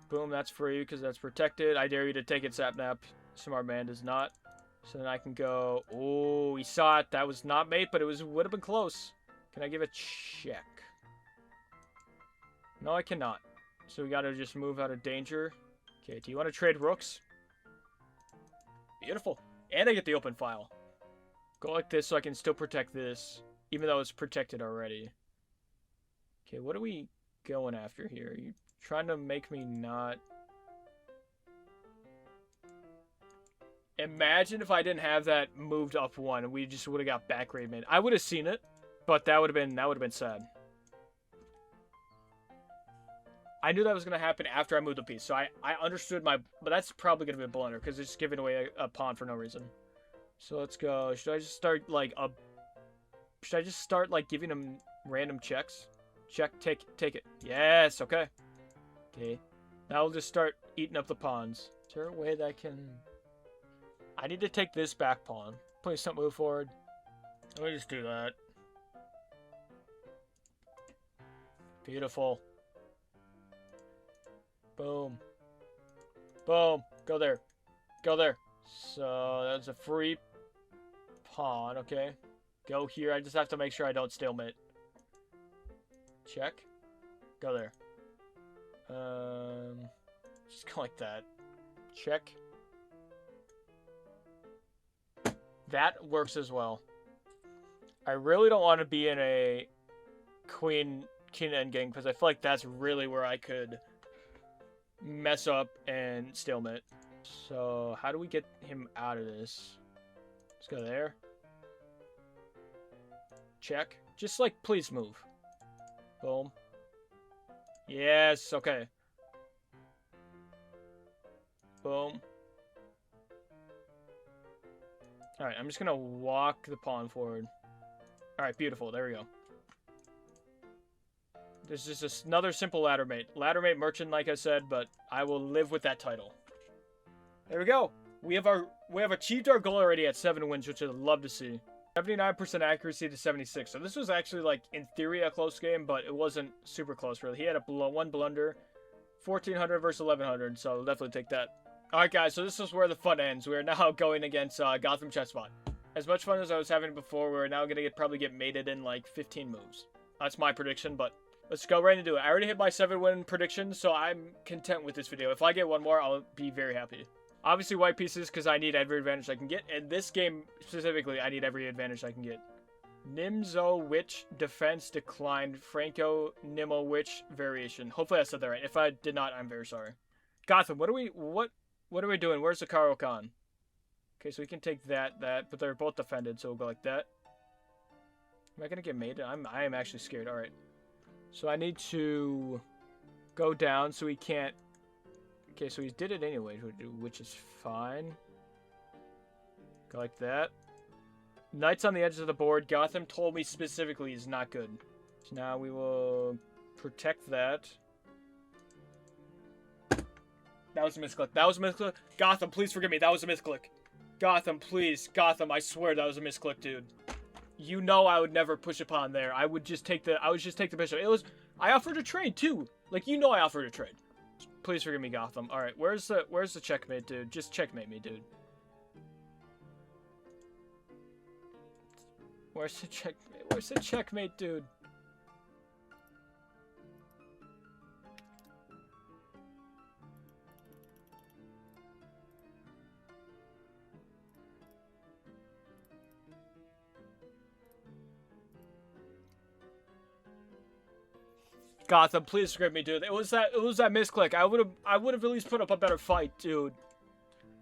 Boom, that's free because that's protected. I dare you to take it, Sapnap. Smart man does not. So then I can go... Oh, he saw it. That was not mate, but it would have been close. Can I give a check? No, I cannot. So we got to just move out of danger. Okay, do you want to trade rooks? Beautiful. And I get the open file. Go like this so I can still protect this, even though it's protected already. Okay, what are we going after here? Are you trying to make me not... Imagine if I didn't have that moved up one and we just would have got back raid made. I would have seen it, but that would have been sad. I knew that was going to happen after I moved the piece, so I understood but that's probably going to be a blunder, because it's just giving away a pawn for no reason. So let's go. Should I just start, like, giving him random checks? Check, take it. Yes, okay. Okay. Now we'll just start eating up the pawns. Is there a way that I can... I need to take this back pawn. Please don't move forward. Let me just do that. Beautiful. Boom. Boom. Go there. Go there. So, that's a free pawn, okay. Go here. I just have to make sure I don't stalemate. Check. Go there. Just go like that. Check. That works as well. I really don't want to be in a king endgame, because I feel like that's really where I could mess up and stalemate. So, how do we get him out of this? Let's go there. Check. Just, like, please move. Boom. Yes, okay. Boom. Alright, I'm just gonna walk the pawn forward. Alright, beautiful. There we go. This is just another simple ladder mate. Ladder mate merchant, like I said, but I will live with that title. There we go. We have achieved our goal already at 7 wins, which I'd love to see. 79% accuracy to 76. So this was actually, like, in theory, a close game, but it wasn't super close, really. He had one blunder, 1400 versus 1100, so I'll definitely take that. Alright guys, so this is where the fun ends. We are now going against Gotham Chessbot. As much fun as I was having before, we're now going to probably get mated in like 15 moves. That's my prediction, but let's go right into it. I already hit my 7-win prediction, so I'm content with this video. If I get one more, I'll be very happy. Obviously white pieces, because I need every advantage I can get. And this game, specifically, I need every advantage I can get. Nimzo Witch defense declined. Franco Nemo Witch variation. Hopefully I said that right. If I did not, I'm very sorry. Gotham, what are we doing? Where's the Karo Khan? Okay, so we can take that, but they're both defended, so we'll go like that. Am I gonna get mated? I am actually scared. Alright. So I need to go down so he can't. Okay, so he did it anyway, which is fine. Go like that. Knights on the edges of the board. Gotham told me specifically is not good. So now we will protect that. That was a misclick. That was a misclick. Gotham, please forgive me. That was a misclick. Gotham, please. Gotham, I swear that was a misclick, dude. You know I would never push upon there. I would just take the bishop. I offered a trade too. Like, you know I offered a trade. Please forgive me, Gotham. Alright, where's the checkmate, dude? Just checkmate me, dude. Where's the checkmate? Where's the checkmate, dude? Gotham, please forgive me, dude. It was that misclick. I would have at least put up a better fight, dude.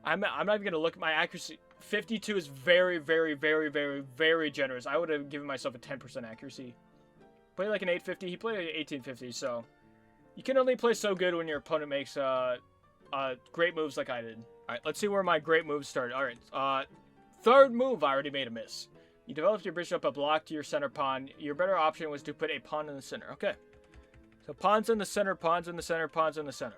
I'm not even gonna look at my accuracy. 52 is very, very, very, very, very generous. I would have given myself a 10% accuracy. Play like an 850. He played an 1850, so you can only play so good when your opponent makes great moves like I did. All right, let's see where my great moves started. All right, third move, I already made a miss. You developed your bishop a block to your center pawn. Your better option was to put a pawn in the center. Okay. So pawns in the center, pawns in the center, pawns in the center.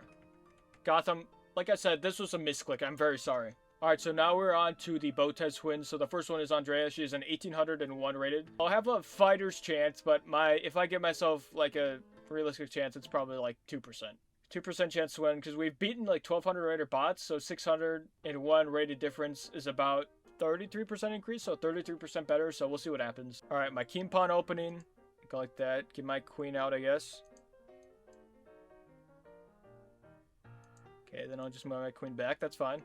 Gotham, like I said, this was a misclick. I'm very sorry. Alright, so now we're on to the Botez twins. So the first one is Andrea. She is an 1801 rated. I'll have a fighter's chance, but if I give myself like a realistic chance, it's probably like 2%. 2% chance to win, because we've beaten like 1200 rated bots, so 601 rated difference is about 33% increase, so 33% better, so we'll see what happens. Alright, my king pawn opening. Go like that. Get my queen out, I guess. Okay, then I'll just move my queen back. That's fine.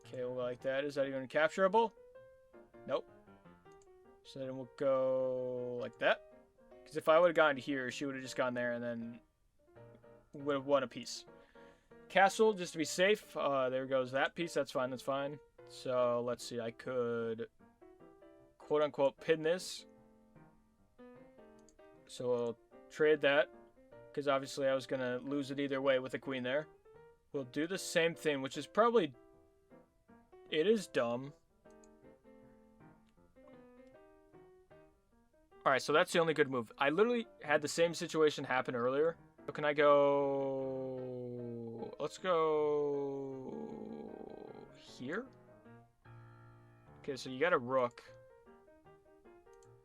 Okay, we'll go like that. Is that even capturable? Nope. So then we'll go like that. Because if I would have gone here, she would have just gone there and then would have won a piece. Castle, just to be safe. There goes that piece. That's fine. That's fine. So let's see. I could quote-unquote pin this. So we'll trade that. Because obviously I was going to lose it either way with the queen there. We'll do the same thing, which is probably... It is dumb. Alright, so that's the only good move. I literally had the same situation happen earlier. So can I go... Let's go... Here? Okay, so you got a rook.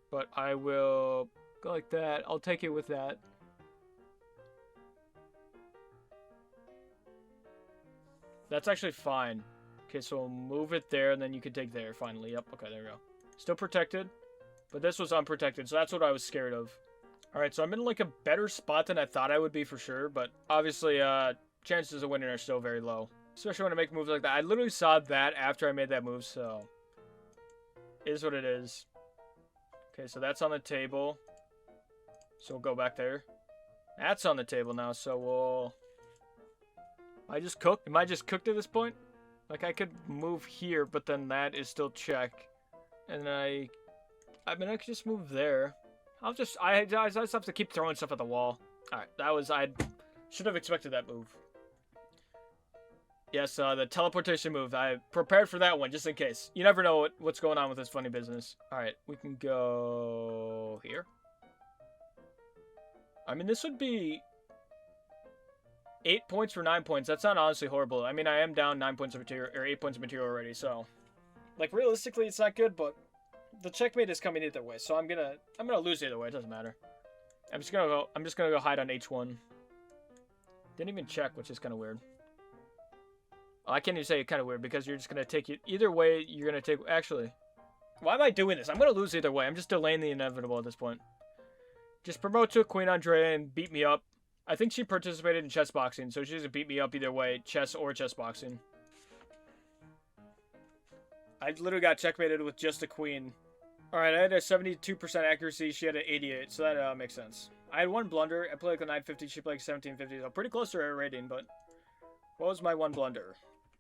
But I will go like that. I'll take it with that. That's actually fine. Okay, so we'll move it there, and then you can take there finally. Yep, okay, there we go. Still protected, but this was unprotected, so that's what I was scared of. Alright, so I'm in like a better spot than I thought I would be for sure, but obviously, chances of winning are still very low. Especially when I make moves like that. I literally saw that after I made that move, so... It is what it is. Okay, so that's on the table. So we'll go back there. That's on the table now, so we'll... I just cooked? Am I just cooked at this point? Like, I could move here, but then that is still check. And I mean, I could just move there. I just have to keep throwing stuff at the wall. Alright, I should have expected that move. Yes, the teleportation move. I prepared for that one, just in case. You never know what's going on with this funny business. Alright, we can go here. I mean, this would be 8 points for 9 points. That's not honestly horrible. I mean, I am down 9 points of material, or 8 points of material already, so... Like, realistically, it's not good, but... The checkmate is coming either way, so I'm gonna lose either way. It doesn't matter. I'm just gonna go hide on H1. Didn't even check, which is kind of weird. Oh, I can't even say it kind of weird because you're just going to take it. Either way, you're going to take... Actually, why am I doing this? I'm going to lose either way. I'm just delaying the inevitable at this point. Just promote to Queen Andrea and beat me up. I think she participated in chess boxing, so she doesn't beat me up either way, chess or chess boxing. I literally got checkmated with just a queen. Alright, I had a 72% accuracy, she had an 88, so that makes sense. I had one blunder, I played like a 950, she played like 1750, so pretty close to her rating, but... What was my one blunder?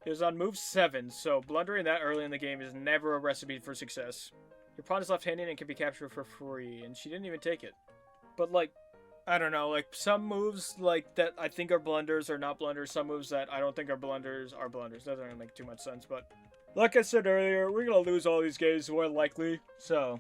It was on move 7, so blundering that early in the game is never a recipe for success. Your pawn is left-handed and can be captured for free, and she didn't even take it. But like... I don't know, like, some moves, like, that I think are blunders are not blunders. Some moves that I don't think are blunders are blunders. Doesn't really make too much sense, but... Like I said earlier, we're gonna lose all these games more likely. So,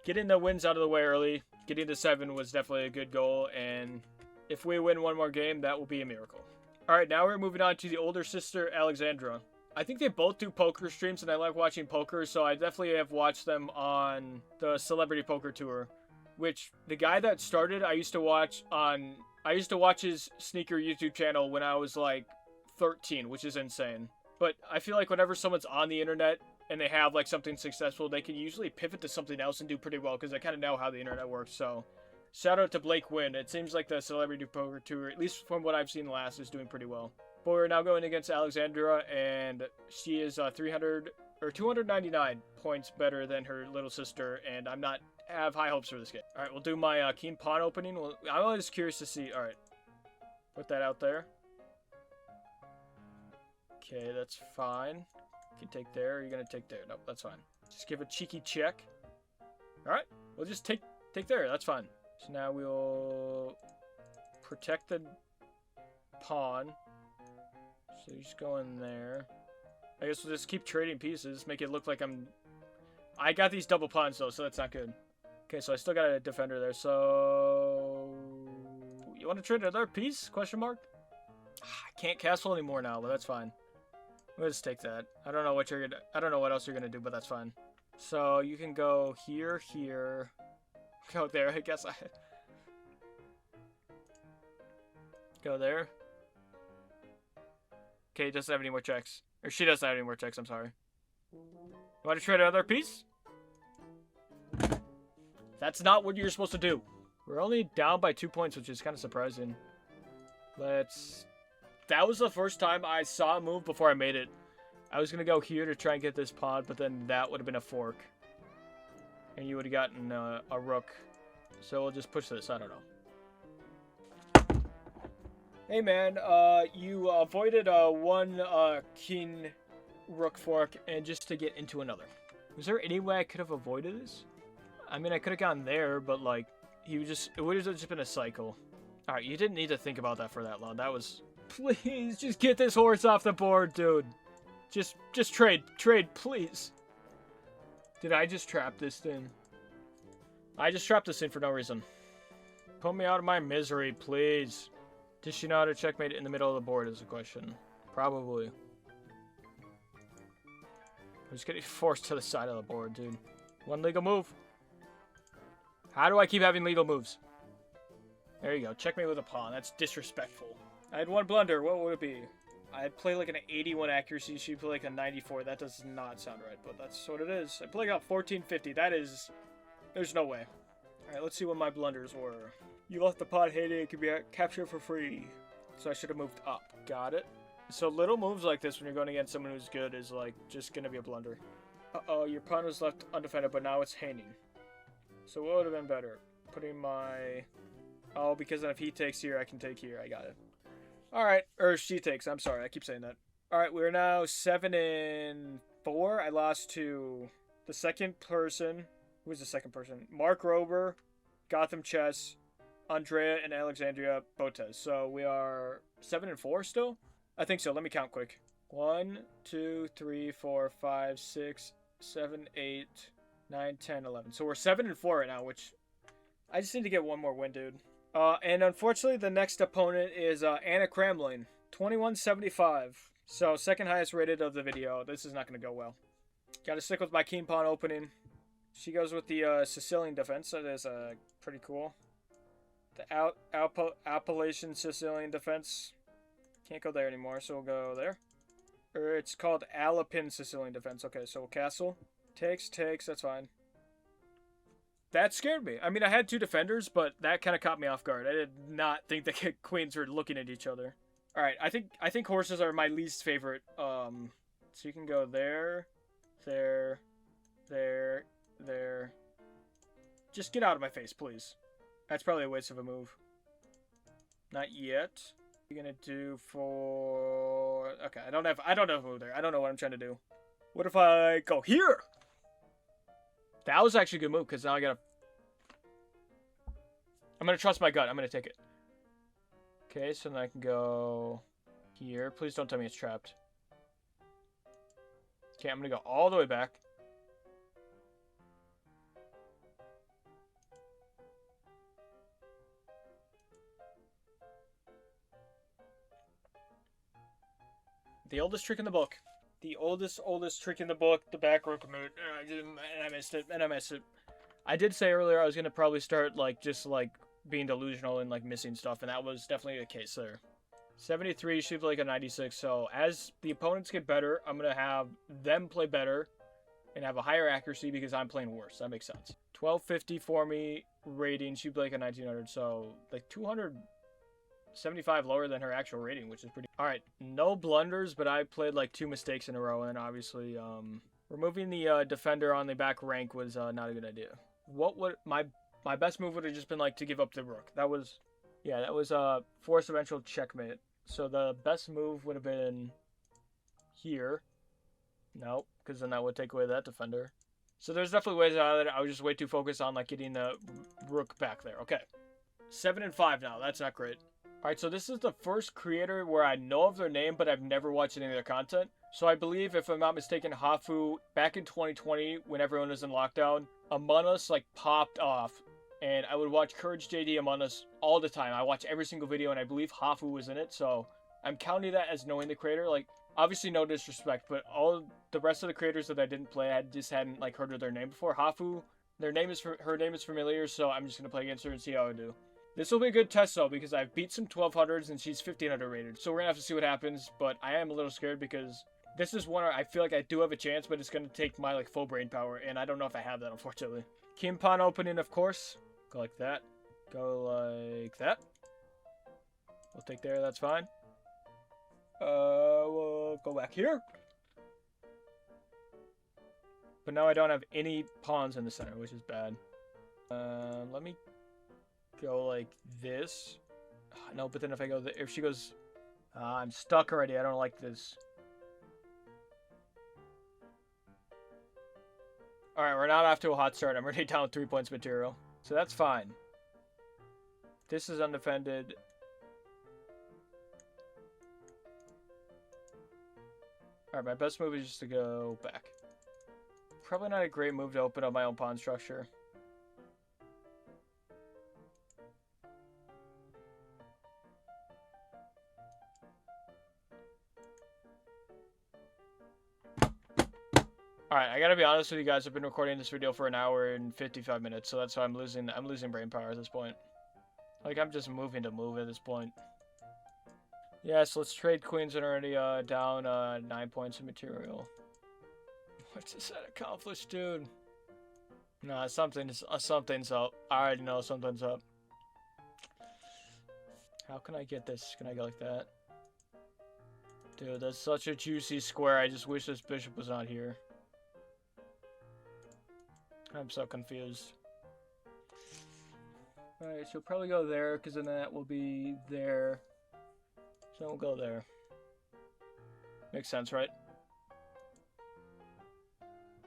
getting the wins out of the way early, getting to 7 was definitely a good goal, and if we win one more game, that will be a miracle. Alright, now we're moving on to the older sister, Alexandra. I think they both do poker streams, and I like watching poker, so I definitely have watched them on the Celebrity Poker Tour. Which, the guy that started, I used to watch his sneaker YouTube channel when I was like 13, which is insane. But I feel like whenever someone's on the internet and they have like something successful, they can usually pivot to something else and do pretty well because I kind of know how the internet works. So, shout out to Blake Wynn. It seems like the Celebrity Poker Tour, at least from what I've seen last, is doing pretty well. But we're now going against Alexandra, and she is 299 points better than her little sister, and I'm not have high hopes for this game. Alright, we'll do my king pawn opening. I'm always curious to see. Alright. Put that out there. Okay, that's fine. You can take there. Or you're going to take there. Nope, that's fine. Just give a cheeky check. Alright. We'll just take there. That's fine. So now we'll protect the pawn. So you just go in there. I guess we'll just keep trading pieces. Make it look like I got these double pawns though, so that's not good. Okay, so I still got a defender there, so... You want to trade another piece? Question mark? I can't castle anymore now, but that's fine. We'll just take that. I don't know what else you're gonna do, but that's fine. So you can go here, here. Go there, I guess. Go there. Okay, he doesn't have any more checks. Or she doesn't have any more checks, I'm sorry. You want to trade another piece? That's not what you're supposed to do. We're only down by 2 points, which is kind of surprising. That was the first time I saw a move before I made it. I was going to go here to try and get this pawn, but then that would have been a fork. And you would have gotten a rook. So we'll just push this. I don't know. Hey man, you avoided one king rook fork and just to get into another. Was there any way I could have avoided this? I mean, I could have gone there, but like, it would have just been a cycle. Alright, you didn't need to think about that for that long. That was... Please, just get this horse off the board, dude. Just trade, please. Did I just trap this thing? I just trapped this thing for no reason. Put me out of my misery, please. Does she know how to checkmate it in the middle of the board is the question. Probably. I'm just getting forced to the side of the board, dude. One legal move. How do I keep having legal moves? There you go. Checkmate with a pawn. That's disrespectful. I had one blunder. What would it be? I'd play like an 81 accuracy. She'd play like a 94. That does not sound right, but that's what it is. I play about 1450. That is... There's no way. Alright, let's see what my blunders were. You left the pawn hidden. It could be captured for free. So I should have moved up. Got it. So little moves like this when you're going against someone who's good is like just going to be a blunder. Uh-oh, your pawn was left undefended, but now it's hanging. So what would have been better? Putting my... Oh, because then if he takes here, I can take here. I got it. Alright, or she takes. I'm sorry, I keep saying that. Alright, we're now 7-4. I lost to the second person. Who was the second person? Mark Rober, Gotham Chess, Andrea, and Alexandria Botes. So we are 7-4 still? I think so. Let me count quick. 1, 2, 3, 4, 5, 6, 7, 8, 9, 10, 11. So we're 7-4 right now, which I just need to get one more win, dude. And unfortunately, the next opponent is Anna Kramling, 2175. So second highest rated of the video. This is not going to go well. Got to stick with my king pawn opening. She goes with the Sicilian defense. That is pretty cool. The Appalachian Sicilian defense. Can't go there anymore, so we'll go there. Or it's called Alapin Sicilian Defense. Okay, so we'll castle. Takes, that's fine. That scared me. I mean, I had 2 defenders, but that kind of caught me off guard. I did not think the queens were looking at each other. All right, I think horses are my least favorite. So you can go there, there, there, there. Just get out of my face, please. That's probably a waste of a move. Not yet. What are you gonna do for? Okay, I don't have a move there. I don't know what I'm trying to do. What if I go here? That was actually a good move because now I gotta. I'm gonna trust my gut. I'm gonna take it. Okay, so then I can go here. Please don't tell me it's trapped. Okay, I'm gonna go all the way back. The oldest trick in the book. The oldest trick in the book, the back rook move. And I missed it. I did say earlier I was going to probably start, just being delusional and, missing stuff. And that was definitely the case there. 73 should be, a 96. So, as the opponents get better, I'm going to have them play better. And have a higher accuracy because I'm playing worse. That makes sense. 1250 for me. Rating should be, a 1900. So, 275 lower than her actual rating, which is pretty. All right, no blunders, but I played 2 mistakes in a row, and obviously, removing the defender on the back rank was not a good idea. What would my best move would have just been to give up the rook. That was force eventual checkmate. So the best move would have been here. Nope, because then that would take away that defender. So there's definitely ways out of it. I was just way too focused on getting the rook back there. Okay, 7 and 5 now. That's not great. Alright, so this is the first creator where I know of their name, but I've never watched any of their content. So I believe, if I'm not mistaken, Hafu, back in 2020, when everyone was in lockdown, Among Us, popped off. And I would watch Courage JD Among Us all the time. I watch every single video, and I believe Hafu was in it. So I'm counting that as knowing the creator. Obviously no disrespect, but all the rest of the creators that I didn't play, I just hadn't, heard of their name before. Hafu, her name is familiar, so I'm just going to play against her and see how I do. This will be a good test, though, because I've beat some 1200s and she's 1500 rated. So we're going to have to see what happens, but I am a little scared because this is one where I feel like I do have a chance, but it's going to take my, full brain power, and I don't know if I have that, unfortunately. King pawn opening, of course. Go like that. Go like that. We'll take there, that's fine. We'll go back here. But now I don't have any pawns in the center, which is bad. Let me go like this. No, but then if I go if she goes, I'm stuck already. I don't like this. All right, we're not off to a hot start. I'm already down 3 points material, so that's fine. This is undefended. All right, my best move is just to go back. Probably not a great move to open up my own pawn structure. Alright, I gotta be honest with you guys, I've been recording this video for 1 hour and 55 minutes, so that's why I'm losing brain power at this point. I'm just moving to move at this point. Yes, let's trade queens and already down 9 points of material. What's this accomplished, dude? Nah, something's up. I already know something's up. How can I get this? Can I go like that? Dude, that's such a juicy square. I just wish this bishop was not here. I'm so confused. Alright, she'll probably go there, because then that will be there. So we'll go there. Makes sense, right?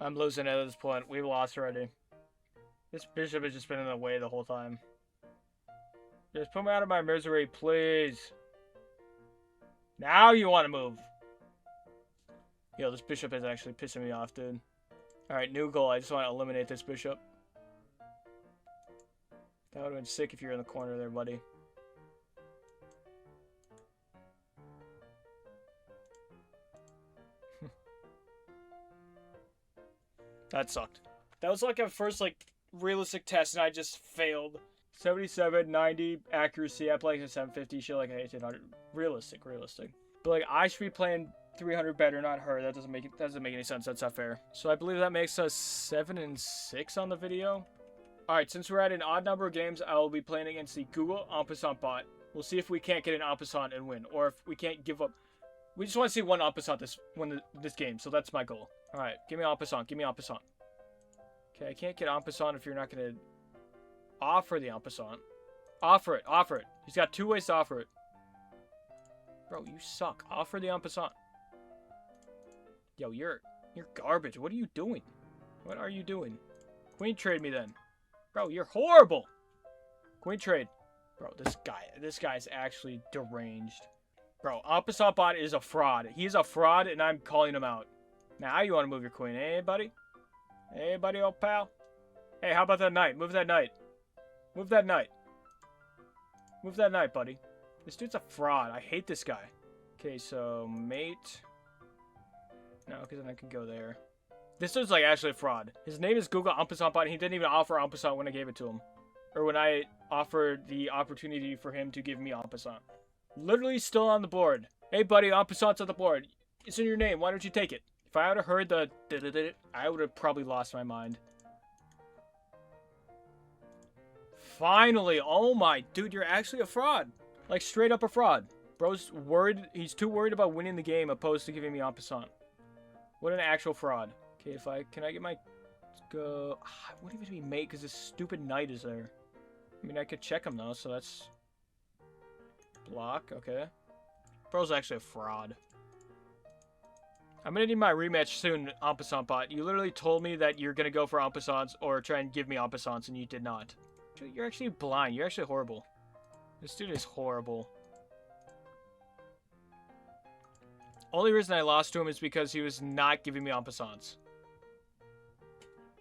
I'm losing it at this point. We've lost already. This bishop has just been in the way the whole time. Just put me out of my misery, please. Now you want to move. Yo, this bishop is actually pissing me off, dude. Alright, new goal. I just want to eliminate this bishop. That would have been sick if you're in the corner there, buddy. That sucked. That was a first, realistic test, and I just failed 77, 90 accuracy. I play like a 750. She like an 1800. Realistic. But like I should be playing 300 better, not her. That doesn't make any sense. That's not fair. So I believe that makes us 7 and 6 on the video. All right, since we're at an odd number of games, I will be playing against the Google en passant bot. We'll see if we can't get an en passant and win, or if we can't give up. We just want to see one en passant this game, so that's my goal. All right, give me en passant. Give me en passant. Okay, I can't get en passant if you're not going to offer the en passant. Offer it. Offer it. He's got 2 ways to offer it. Bro, you suck. Offer the en passant. Yo, you're garbage. What are you doing? What are you doing? Queen trade me then. Bro, you're horrible. Queen trade. Bro, this guy's actually deranged. Bro, en passant bot is a fraud. He's a fraud, and I'm calling him out. Now you want to move your queen, eh, buddy? Hey, buddy, old pal. Hey, how about that knight? Move that knight. Move that knight. Move that knight, buddy. This dude's a fraud. I hate this guy. Okay, so mate. No, because then I could go there. This dude's like actually a fraud. His name is Google en passant bot, and he didn't even offer en passant when I gave it to him. Or when I offered the opportunity for him to give me en passant. Literally still on the board. Hey buddy, en passant's on the board. It's in your name, why don't you take it? If I would have heard the I would have probably lost my mind. Finally, oh my, dude, you're actually a fraud. Like straight up a fraud. Bro's worried, he's too worried about winning the game opposed to giving me en passant. What an actual fraud. Okay, can I get my, let's go, what even do we make because this stupid knight is there? I mean, I could check him though, so that's block, okay. Bro's actually a fraud. I'm gonna need my rematch soon, en passant bot. You literally told me that you're gonna go for en passants or try and give me en passants, and you did not. Dude, you're actually blind. You're actually horrible. This dude is horrible. Only reason I lost to him is because he was not giving me en passants.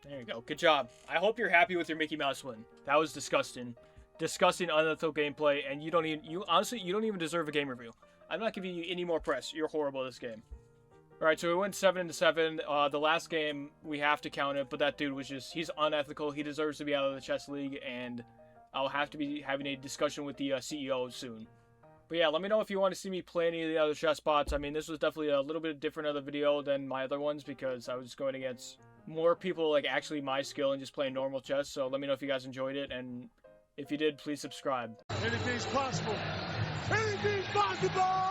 There you go. Good job. I hope you're happy with your Mickey Mouse win. That was disgusting. Disgusting, unethical gameplay, and honestly, you don't even deserve a game review. I'm not giving you any more press. You're horrible at this game. Alright, so we went 7-7. The last game, we have to count it, but that dude was just, he's unethical. He deserves to be out of the chess league, and I'll have to be having a discussion with the CEO soon. But yeah, let me know if you want to see me play any of the other chess bots. I mean, this was definitely a little bit different of the video than my other ones because I was going against more people like actually my skill and just playing normal chess. So let me know if you guys enjoyed it, and if you did, please subscribe. Anything's possible. Anything's possible!